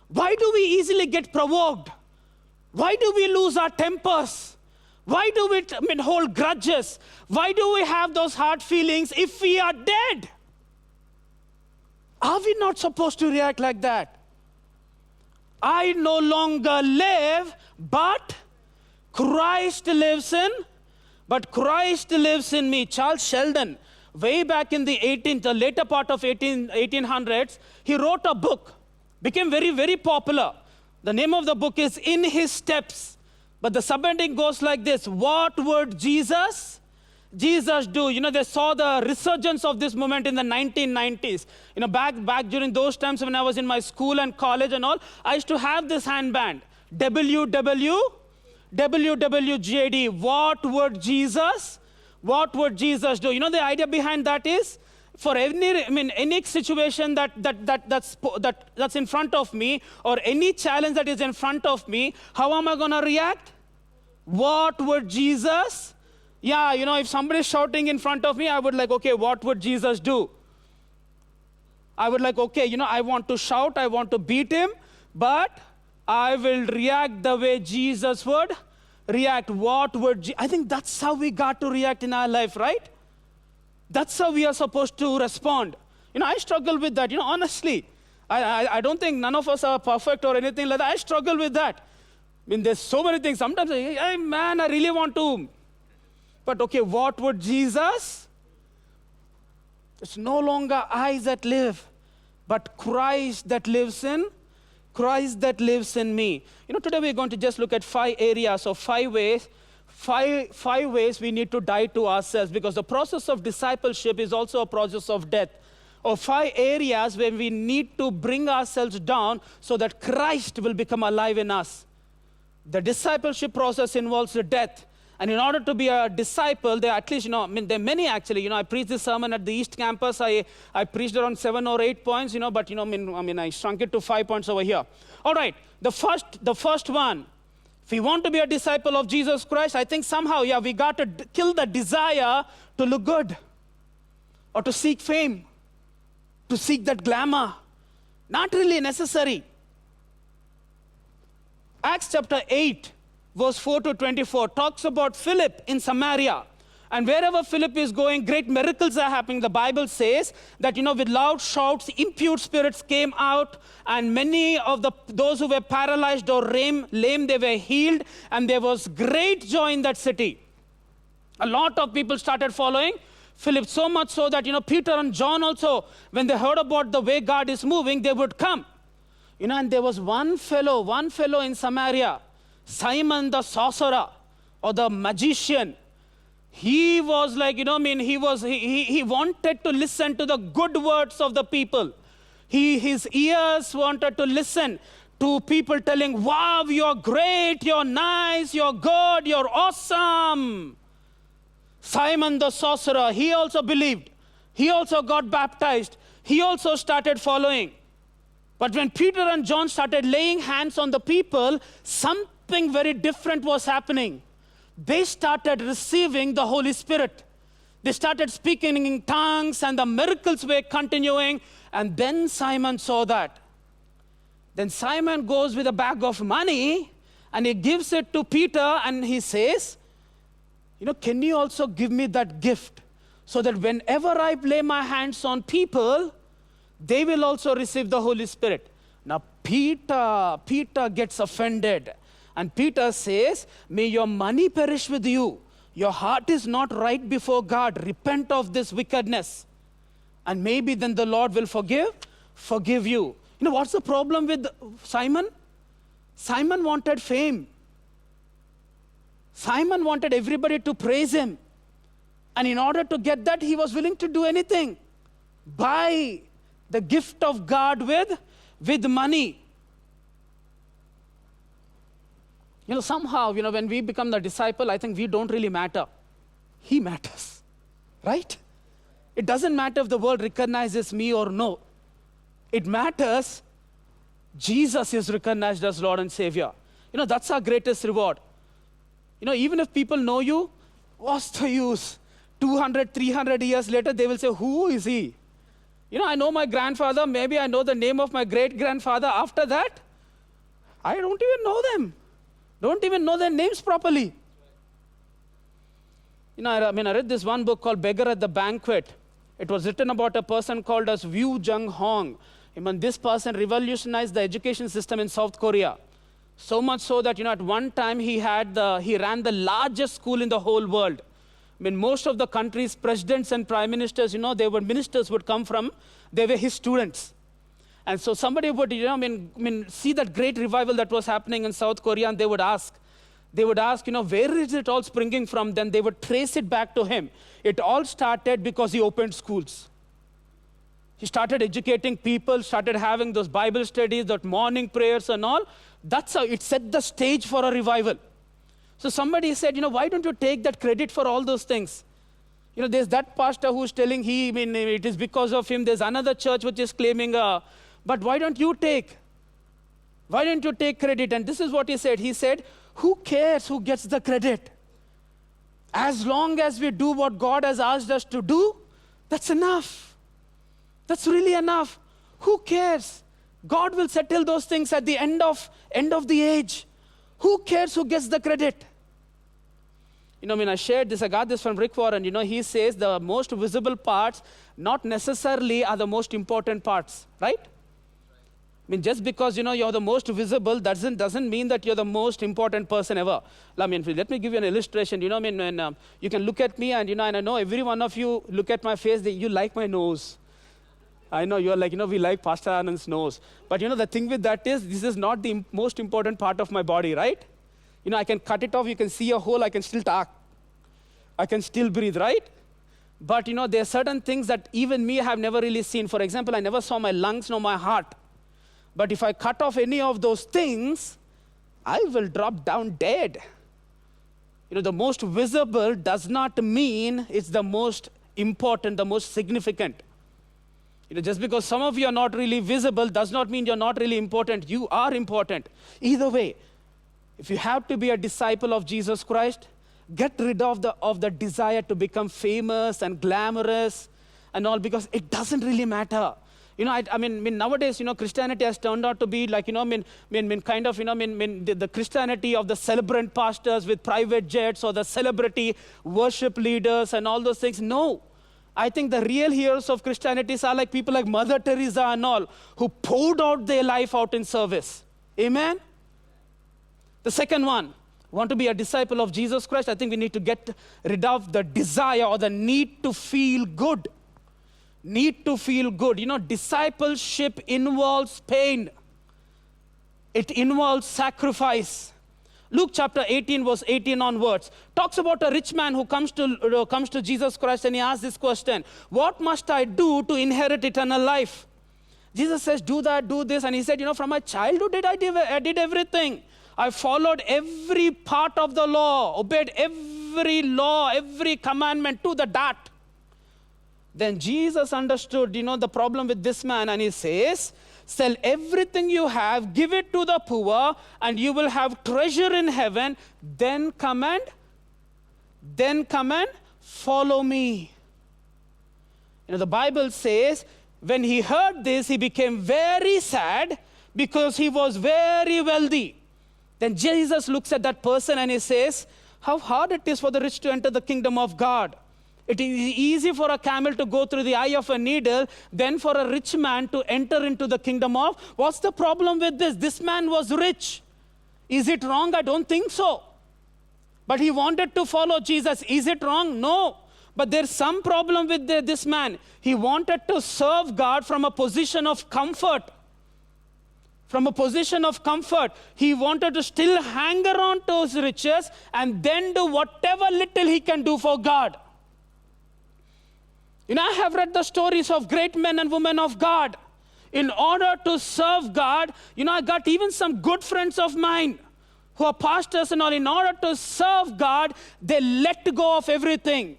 Why do we easily get provoked? Why do we lose our tempers? Why do we hold grudges? Why do we have those hard feelings if we are dead? Are we not supposed to react like that? I no longer live, but Christ lives in me. Charles Sheldon, way back in the later part of 1800s, he wrote a book, became very, very popular. The name of the book is In His Steps. But the subheading goes like this: what would Jesus do? They saw the resurgence of this movement in the 1990s. Back during those times when I was in my school and college and all, I used to have this handband, WWJD. What would Jesus do? The idea behind that is, for any situation that's in front of me, or any challenge that is in front of me, how am I going to react? What would Jesus? Yeah, if somebody is shouting in front of me, I would okay, what would Jesus do? I would okay, I want to shout, I want to beat him, but I will react the way Jesus would react. I think that's how we got to react in our life, right? That's how we are supposed to respond. I struggle with that, honestly. I don't think none of us are perfect or anything like that. I struggle with that. There's so many things. Sometimes, hey, man, I really want to. But okay, what would Jesus? It's no longer I that live, but Christ that lives in me. Today we're going to just look at 5 areas or 5 ways. Five ways we need to die to ourselves, because the process of discipleship is also a process of death. Or 5 areas where we need to bring ourselves down so that Christ will become alive in us. The discipleship process involves the death. And in order to be a disciple, there are at least, there are many actually. I preached this sermon at the East Campus. I preached around 7 or 8 points, but I shrunk it to 5 points over here. All right, the first one. If we want to be a disciple of Jesus Christ, I think somehow, we got to kill the desire to look good, or to seek fame, to seek that glamour. Not really necessary. Acts chapter 8, verse 4 to 24, talks about Philip in Samaria. And wherever Philip is going, great miracles are happening. The Bible says that, with loud shouts, impure spirits came out, and many of those who were paralyzed or lame, they were healed, and there was great joy in that city. A lot of people started following Philip, so much so that, Peter and John also, when they heard about the way God is moving, they would come. And there was one fellow in Samaria, Simon the sorcerer or the magician. He was like, he wanted to listen to the good words of the people. His ears wanted to listen to people telling, wow, you're great, you're nice, you're good, you're awesome. Simon the sorcerer, he also believed. He also got baptized. He also started following. But when Peter and John started laying hands on the people, something very different was happening. They started receiving the Holy Spirit. They started speaking in tongues, and the miracles were continuing. And then Simon saw that. Then Simon goes with a bag of money, and he gives it to Peter, and he says, can you also give me that gift so that whenever I lay my hands on people, they will also receive the Holy Spirit? Now, Peter gets offended. And Peter says, may your money perish with you. Your heart is not right before God. Repent of this wickedness. And maybe then the Lord will forgive you. What's the problem with Simon? Simon wanted fame. Simon wanted everybody to praise him. And in order to get that, he was willing to do anything. Buy the gift of God with money. Somehow, when we become the disciple, I think we don't really matter. He matters, right? It doesn't matter if the world recognizes me or no. It matters Jesus is recognized as Lord and Savior. That's our greatest reward. Even if people know you, what's the use? 200, 300 years later, they will say, who is he? I know my grandfather, maybe I know the name of my great-grandfather. After that, I don't even know them. Don't even know their names properly. I read this one book called Beggar at the Banquet. It was written about a person called as Woo Jung Hong. This person revolutionized the education system in South Korea. So much so that, at one time he ran the largest school in the whole world. Most of the country's presidents and prime ministers, ministers would come from, they were his students. And so somebody would, see that great revival that was happening in South Korea, and they would ask, where is it all springing from? Then they would trace it back to him. It all started because he opened schools. He started educating people, started having those Bible studies, that morning prayers and all. That's how it set the stage for a revival. So somebody said, why don't you take that credit for all those things? There's that pastor who's telling it is because of him. There's another church which is claiming, but why don't you take credit? And this is what he said. He said, who cares who gets the credit? As long as we do what God has asked us to do, that's enough. That's really enough. Who cares? God will settle those things at the end of the age. Who cares who gets the credit? I shared this, I got this from Rick Warren. He says the most visible parts not necessarily are the most important parts, right? Just because, you're the most visible doesn't mean that you're the most important person ever. Let me give you an illustration. When you can look at me and, and I know every one of you look at my face, you like my nose. I know you're like, we like Pastor Anand's nose. But, the thing with that is, this is not the most important part of my body, right? I can cut it off, you can see a hole, I can still talk. I can still breathe, right? But, there are certain things that even me have never really seen. For example, I never saw my lungs nor my heart. But if I cut off any of those things, I will drop down dead. The most visible does not mean it's the most important, the most significant. Just because some of you are not really visible does not mean you're not really important. You are important. Either way, if you have to be a disciple of Jesus Christ, get rid of the desire to become famous and glamorous and all, because it doesn't really matter. I mean, nowadays, Christianity has turned out to be like, the Christianity of the celebrant pastors with private jets or the celebrity worship leaders and all those things. No. I think the real heroes of Christianity are like people like Mother Teresa and all, who poured out their life out in service. Amen? The second one, want to be a disciple of Jesus Christ? I think we need to get rid of the desire or the need to feel good. Need to feel good. Discipleship involves pain. It involves sacrifice. Luke chapter 18, verse 18 onwards, talks about a rich man who comes to Jesus Christ, and he asks this question: what must I do to inherit eternal life? Jesus says, do that, do this. And he said, from my childhood I did everything. I followed every part of the law, obeyed every law, every commandment to the dot. Then Jesus understood, the problem with this man, and he says, sell everything you have, give it to the poor, and you will have treasure in heaven. Then come and follow me. The Bible says, when he heard this, he became very sad because he was very wealthy. Then Jesus looks at that person and he says, how hard it is for the rich to enter the kingdom of God. It is easy for a camel to go through the eye of a needle than for a rich man to enter into the kingdom of. What's the problem with this? This man was rich. Is it wrong? I don't think so. But he wanted to follow Jesus. Is it wrong? No. But there's some problem with this man. He wanted to serve God from a position of comfort. From a position of comfort. He wanted to still hang around to his riches and then do whatever little he can do for God. I have read the stories of great men and women of God. In order to serve God, I got even some good friends of mine who are pastors and all. In order to serve God, they let go of everything.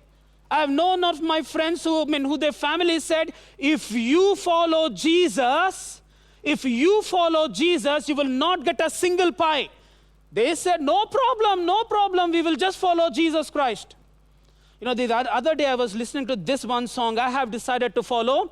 I have known of my friends who their family said, if you follow Jesus, you will not get a single pie. They said, no problem, we will just follow Jesus Christ. The other day I was listening to this one song. I have decided to follow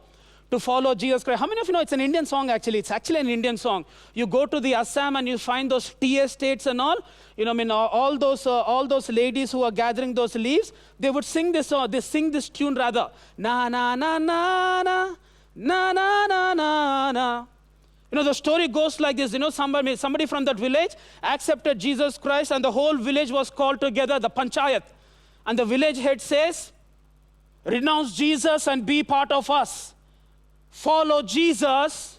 Jesus Christ. How many of you know it's an Indian song actually? It's actually an Indian song. You go to the Assam and you find those tea estates and all. All those ladies who are gathering those leaves, they would sing this song. They sing this tune rather. Na na na na na na na na na na. The story goes like this. Somebody from that village accepted Jesus Christ, and the whole village was called together, the panchayat. And the village head says, renounce Jesus and be part of us. Follow Jesus,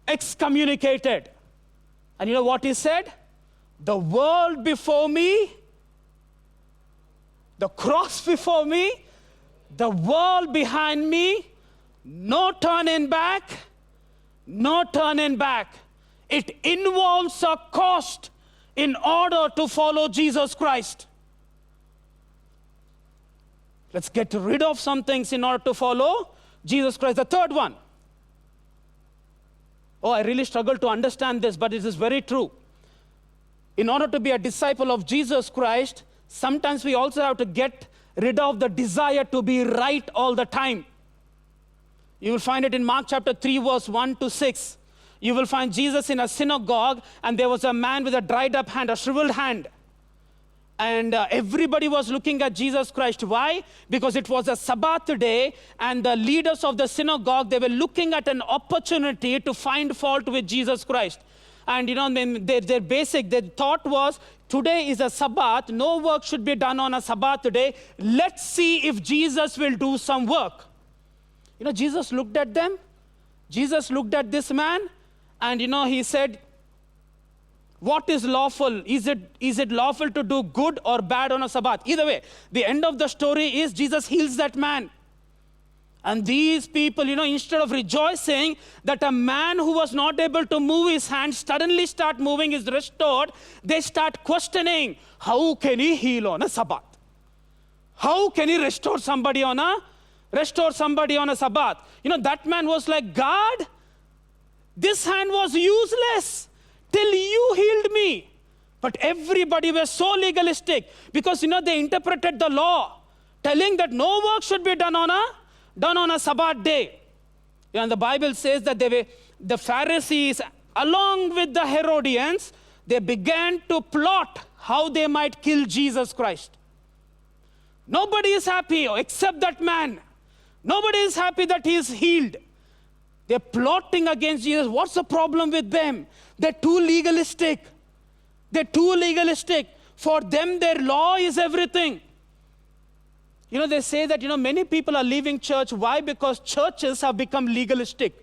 excommunicated. And you know what he said? The world before me, the cross before me, the world behind me, no turning back, no turning back. It involves a cost in order to follow Jesus Christ. Let's get rid of some things in order to follow Jesus Christ. The third one. I really struggle to understand this, but it is very true. In order to be a disciple of Jesus Christ, sometimes we also have to get rid of the desire to be right all the time. You will find it in Mark chapter 3, verse 1 to 6. You will find Jesus in a synagogue, and there was a man with a dried up hand, a shriveled hand. And everybody was looking at Jesus Christ. Why? Because it was a Sabbath day, and the leaders of the synagogue, they were looking at an opportunity to find fault with Jesus Christ. And their thought was, today is a Sabbath, no work should be done on a Sabbath day. Let's see if Jesus will do some work. Jesus looked at them. Jesus looked at this man, and he said, what is lawful? Is it lawful to do good or bad on a Sabbath? Either way, the end of the story is Jesus heals that man. And these people, instead of rejoicing that a man who was not able to move his hand suddenly start moving, is restored, they start questioning, how can he heal on a Sabbath? How can he restore somebody on a Sabbath? That man was like, God, this hand was useless till you healed me. But everybody was so legalistic because, they interpreted the law, telling that no work should be done on a Sabbath day. And the Bible says that the Pharisees, along with the Herodians, they began to plot how they might kill Jesus Christ. Nobody is happy except that man. Nobody is happy that he is healed. They're plotting against Jesus. What's the problem with them? They're too legalistic. They're too legalistic. For them, their law is everything. They say that, many people are leaving church. Why? Because churches have become legalistic.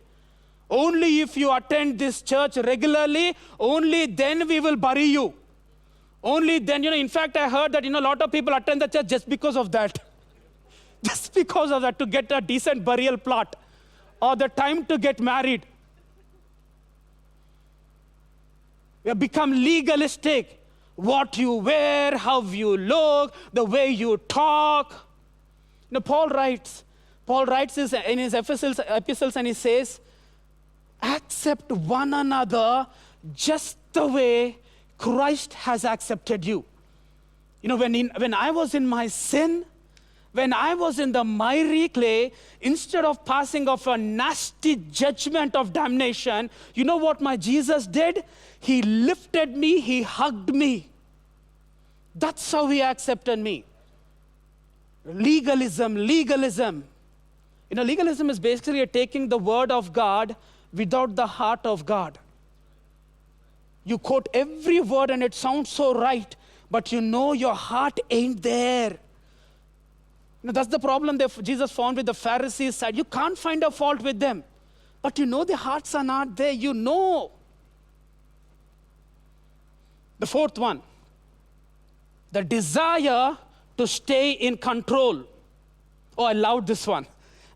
Only if you attend this church regularly, only then we will bury you. Only then, in fact, I heard that, a lot of people attend the church just because of that. Just because of that, to get a decent burial plot or the time to get married. We have become legalistic. What you wear, how you look, the way you talk. Paul writes in his epistles and he says, accept one another just the way Christ has accepted you. When I was in my sin, when I was in the miry clay, instead of passing off a nasty judgment of damnation, you know what my Jesus did? He lifted me, he hugged me. That's how he accepted me. Legalism. Legalism is basically taking the word of God without the heart of God. You quote every word and it sounds so right, but your heart ain't there. That's the problem that Jesus found with the Pharisees side. You can't find a fault with them, but their hearts are not there. The fourth one, the desire to stay in control. Oh, I love this one.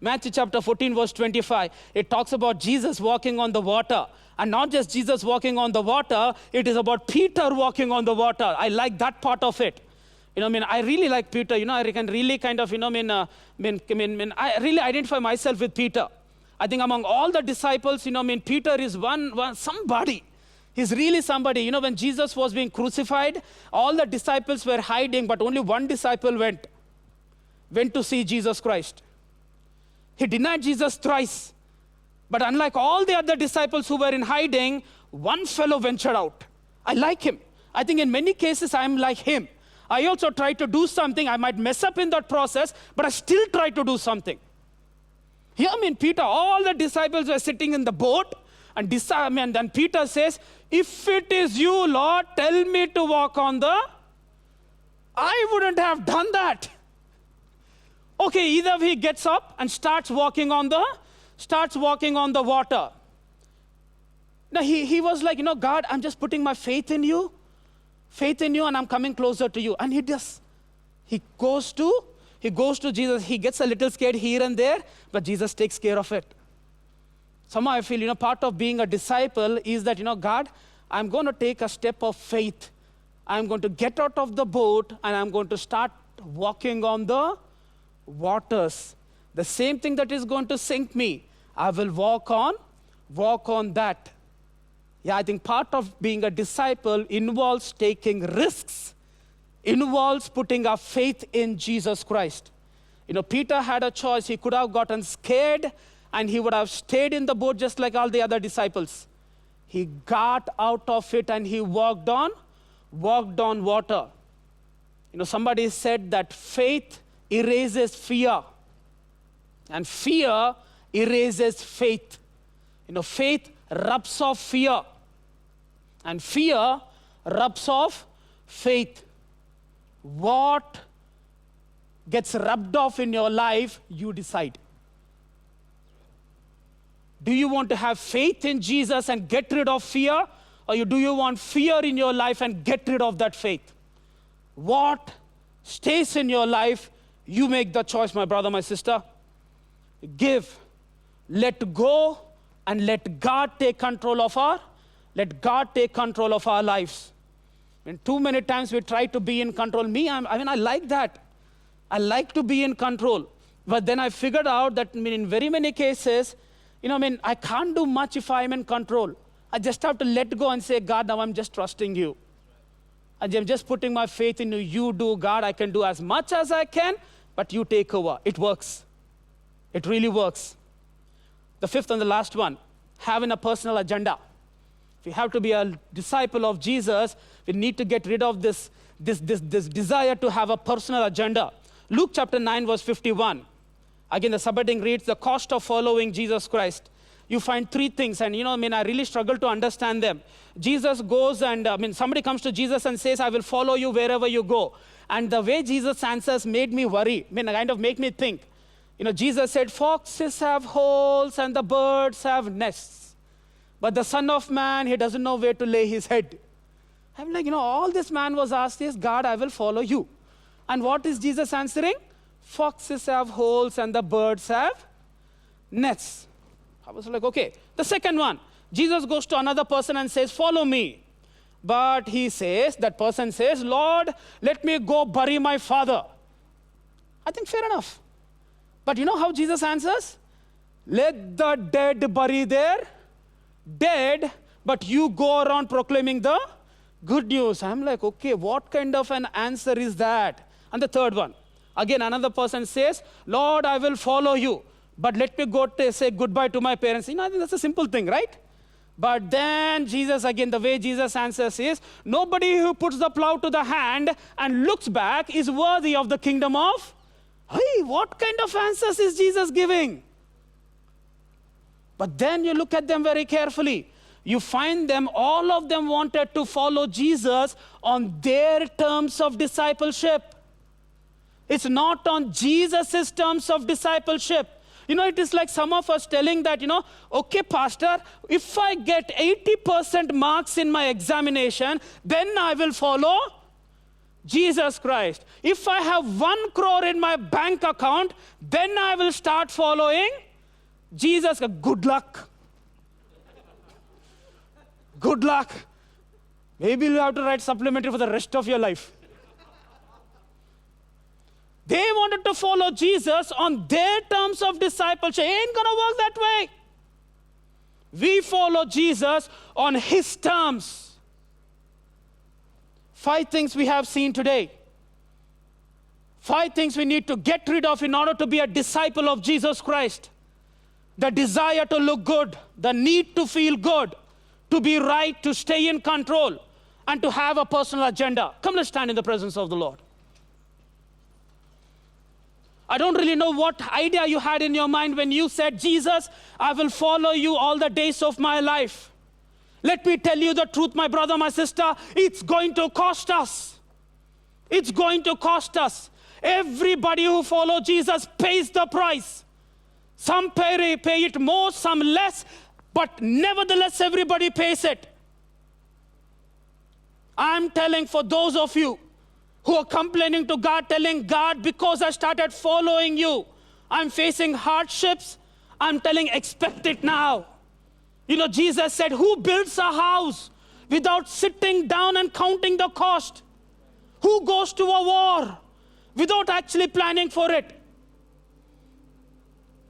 Matthew chapter 14, verse 25. It talks about Jesus walking on the water. And not just Jesus walking on the water, it is about Peter walking on the water. I like that part of it. I really like Peter. I can really kind of, I really identify myself with Peter. I think among all the disciples, Peter is somebody. He's really somebody. When Jesus was being crucified, all the disciples were hiding, but only one disciple went to see Jesus Christ. He denied Jesus thrice. But unlike all the other disciples who were in hiding, one fellow ventured out. I like him. I think in many cases, I'm like him. I also try to do something. I might mess up in that process, but I still try to do something. Here, Peter, all the disciples were sitting in the boat, and then Peter says, if it is you, Lord, tell me to walk on the... I wouldn't have done that. Okay, either he gets up and starts walking on the water. Now, he was like, God, I'm just putting my faith in you, and I'm coming closer to you. And he does. He goes to Jesus. He gets a little scared here and there, but Jesus takes care of it. Somehow I feel, part of being a disciple is that, God, I'm going to take a step of faith. I'm going to get out of the boat, and I'm going to start walking on the waters. The same thing that is going to sink me, I will walk on that. Yeah, I think part of being a disciple involves taking risks, involves putting our faith in Jesus Christ. Peter had a choice. He could have gotten scared and he would have stayed in the boat just like all the other disciples. He got out of it and he walked on water. Somebody said that faith erases fear, and fear erases faith. Faith rubs off fear, and fear rubs off faith. What gets rubbed off in your life, you decide. Do you want to have faith in Jesus and get rid of fear? Or do you want fear in your life and get rid of that faith? What stays in your life, you make the choice, my brother, my sister. Give, let go, and let God take control of our lives. And too many times we try to be in control. I like that. I like to be in control. But then I figured out that in very many cases, I can't do much if I'm in control. I just have to let go and say, God, now I'm just trusting you. I'm just putting my faith in you. You do, God. I can do as much as I can, but you take over. It works. It really works. The fifth and the last one, having a personal agenda. If you have to be a disciple of Jesus, we need to get rid of this desire to have a personal agenda. Luke chapter 9, verse 51. Again, the subheading reads, the cost of following Jesus Christ. You find three things, and I really struggle to understand them. Jesus goes and, somebody comes to Jesus and says, I will follow you wherever you go. And the way Jesus answers made me worry, kind of make me think. Jesus said, foxes have holes and the birds have nests. But the Son of Man, he doesn't know where to lay his head. I'm like, all this man was asked is, God, I will follow you. And what is Jesus answering? Foxes have holes and the birds have nests. I was like, okay. The second one, Jesus goes to another person and says, follow me. But that person says, Lord, let me go bury my father. I think fair enough. But you know how Jesus answers? Let the dead bury their dead, but you go around proclaiming the good news. I'm like, okay, what kind of an answer is that? And the third one, again, another person says, Lord, I will follow you, but let me go to say goodbye to my parents. I think that's a simple thing, right? But then Jesus, again, the way Jesus answers is, nobody who puts the plow to the hand and looks back is worthy of the kingdom of. Hey, what kind of answers is Jesus giving? But then you look at them very carefully. You find them, all of them wanted to follow Jesus on their terms of discipleship. It's not on Jesus' terms of discipleship. It is like some of us telling that, okay, pastor, if I get 80% marks in my examination, then I will follow Jesus Christ. If I have 1 crore in my bank account, then I will start following Jesus. Good luck. Good luck. Maybe you'll have to write supplementary for the rest of your life. They wanted to follow Jesus on their terms of discipleship. It ain't gonna work that way. We follow Jesus on his terms. 5 things we have seen today. 5 things we need to get rid of in order to be a disciple of Jesus Christ. The desire to look good, the need to feel good, to be right, to stay in control, and to have a personal agenda. Come, let's stand in the presence of the Lord. I don't really know what idea you had in your mind when you said, Jesus, I will follow you all the days of my life. Let me tell you the truth, my brother, my sister, it's going to cost us. It's going to cost us. Everybody who follows Jesus pays the price. Some pay it more, some less, but nevertheless, everybody pays it. I'm telling for those of you who are complaining to God, telling God, because I started following you, I'm facing hardships. I'm telling, expect it now. Jesus said, who builds a house without sitting down and counting the cost? Who goes to a war without actually planning for it?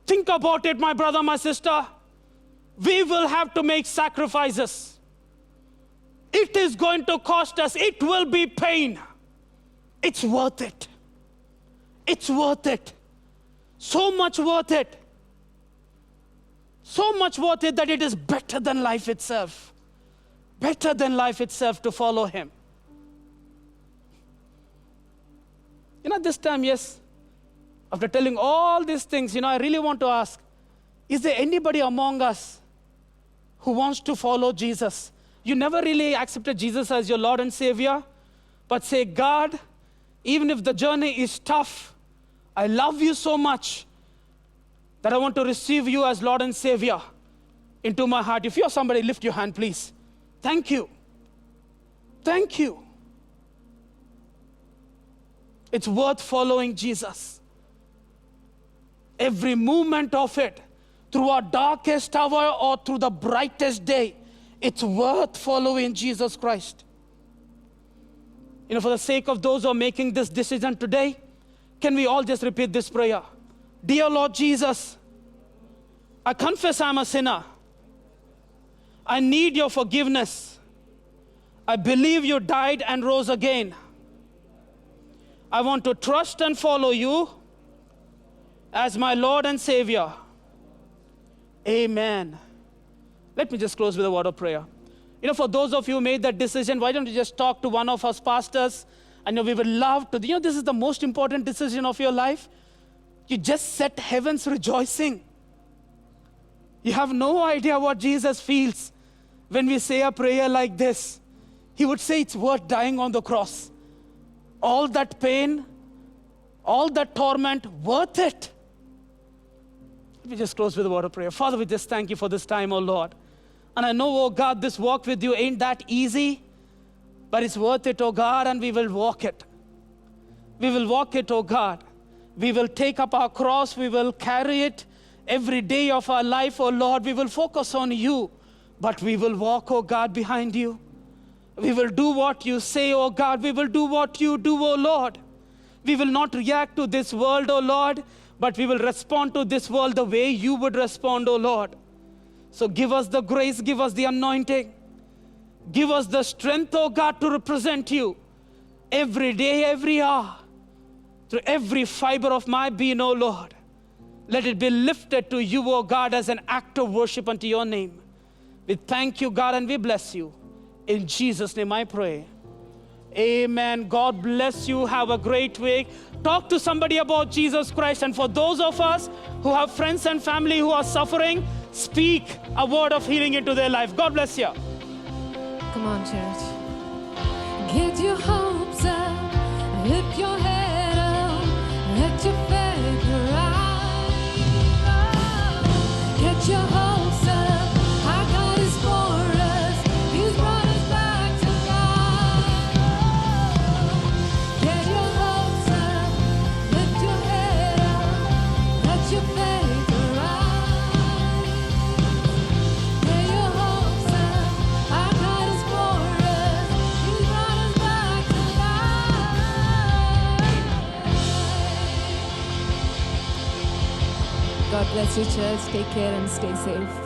Think about it, my brother, my sister. We will have to make sacrifices. It is going to cost us. It will be pain. It's worth it. It's worth it. So much worth it. So much worth it that it is better than life itself. Better than life itself to follow him. This time, yes, after telling all these things, I really want to ask, is there anybody among us who wants to follow Jesus? You never really accepted Jesus as your Lord and Savior, but say, God, even if the journey is tough, I love you so much that I want to receive you as Lord and Savior into my heart. If you're somebody, lift your hand, please. Thank you. Thank you. It's worth following Jesus. Every moment of it, through our darkest hour or through the brightest day, it's worth following Jesus Christ. For the sake of those who are making this decision today, can we all just repeat this prayer? Dear Lord Jesus, I confess I'm a sinner. I need your forgiveness. I believe you died and rose again. I want to trust and follow you as my Lord and Savior. Amen. Let me just close with a word of prayer. For those of you who made that decision, why don't you just talk to one of us pastors? And we would love to. This is the most important decision of your life. You just set heavens rejoicing. You have no idea what Jesus feels when we say a prayer like this. He would say it's worth dying on the cross. All that pain, all that torment, worth it. Let me just close with a word of prayer. Father, we just thank you for this time, oh Lord. And I know, oh God, this walk with you ain't that easy, but it's worth it, oh God, and we will walk it. We will walk it, oh God. We will take up our cross. We will carry it every day of our life, oh Lord. We will focus on you, but we will walk, oh God, behind you. We will do what you say, oh God. We will do what you do, oh Lord. We will not react to this world, oh Lord, but we will respond to this world the way you would respond, oh Lord. So give us the grace, give us the anointing. Give us the strength, oh God, to represent you every day, every hour, through every fiber of my being, oh Lord. Let it be lifted to you, oh God, as an act of worship unto your name. We thank you, God, and we bless you. In Jesus' name I pray. Amen. God bless you. Have a great week. Talk to somebody about Jesus Christ. And for those of us who have friends and family who are suffering, speak a word of healing into their life. God bless you. Come on, church. Get your hopes up, lift your head up, let your faith rise. Get your hopes up, our God is for us, He's brought us back to life. Get your hopes up, lift your head up, let your faith rise. Get your hopes up, our God is for us, He's brought us back to life. God bless you, church. Take care and stay safe.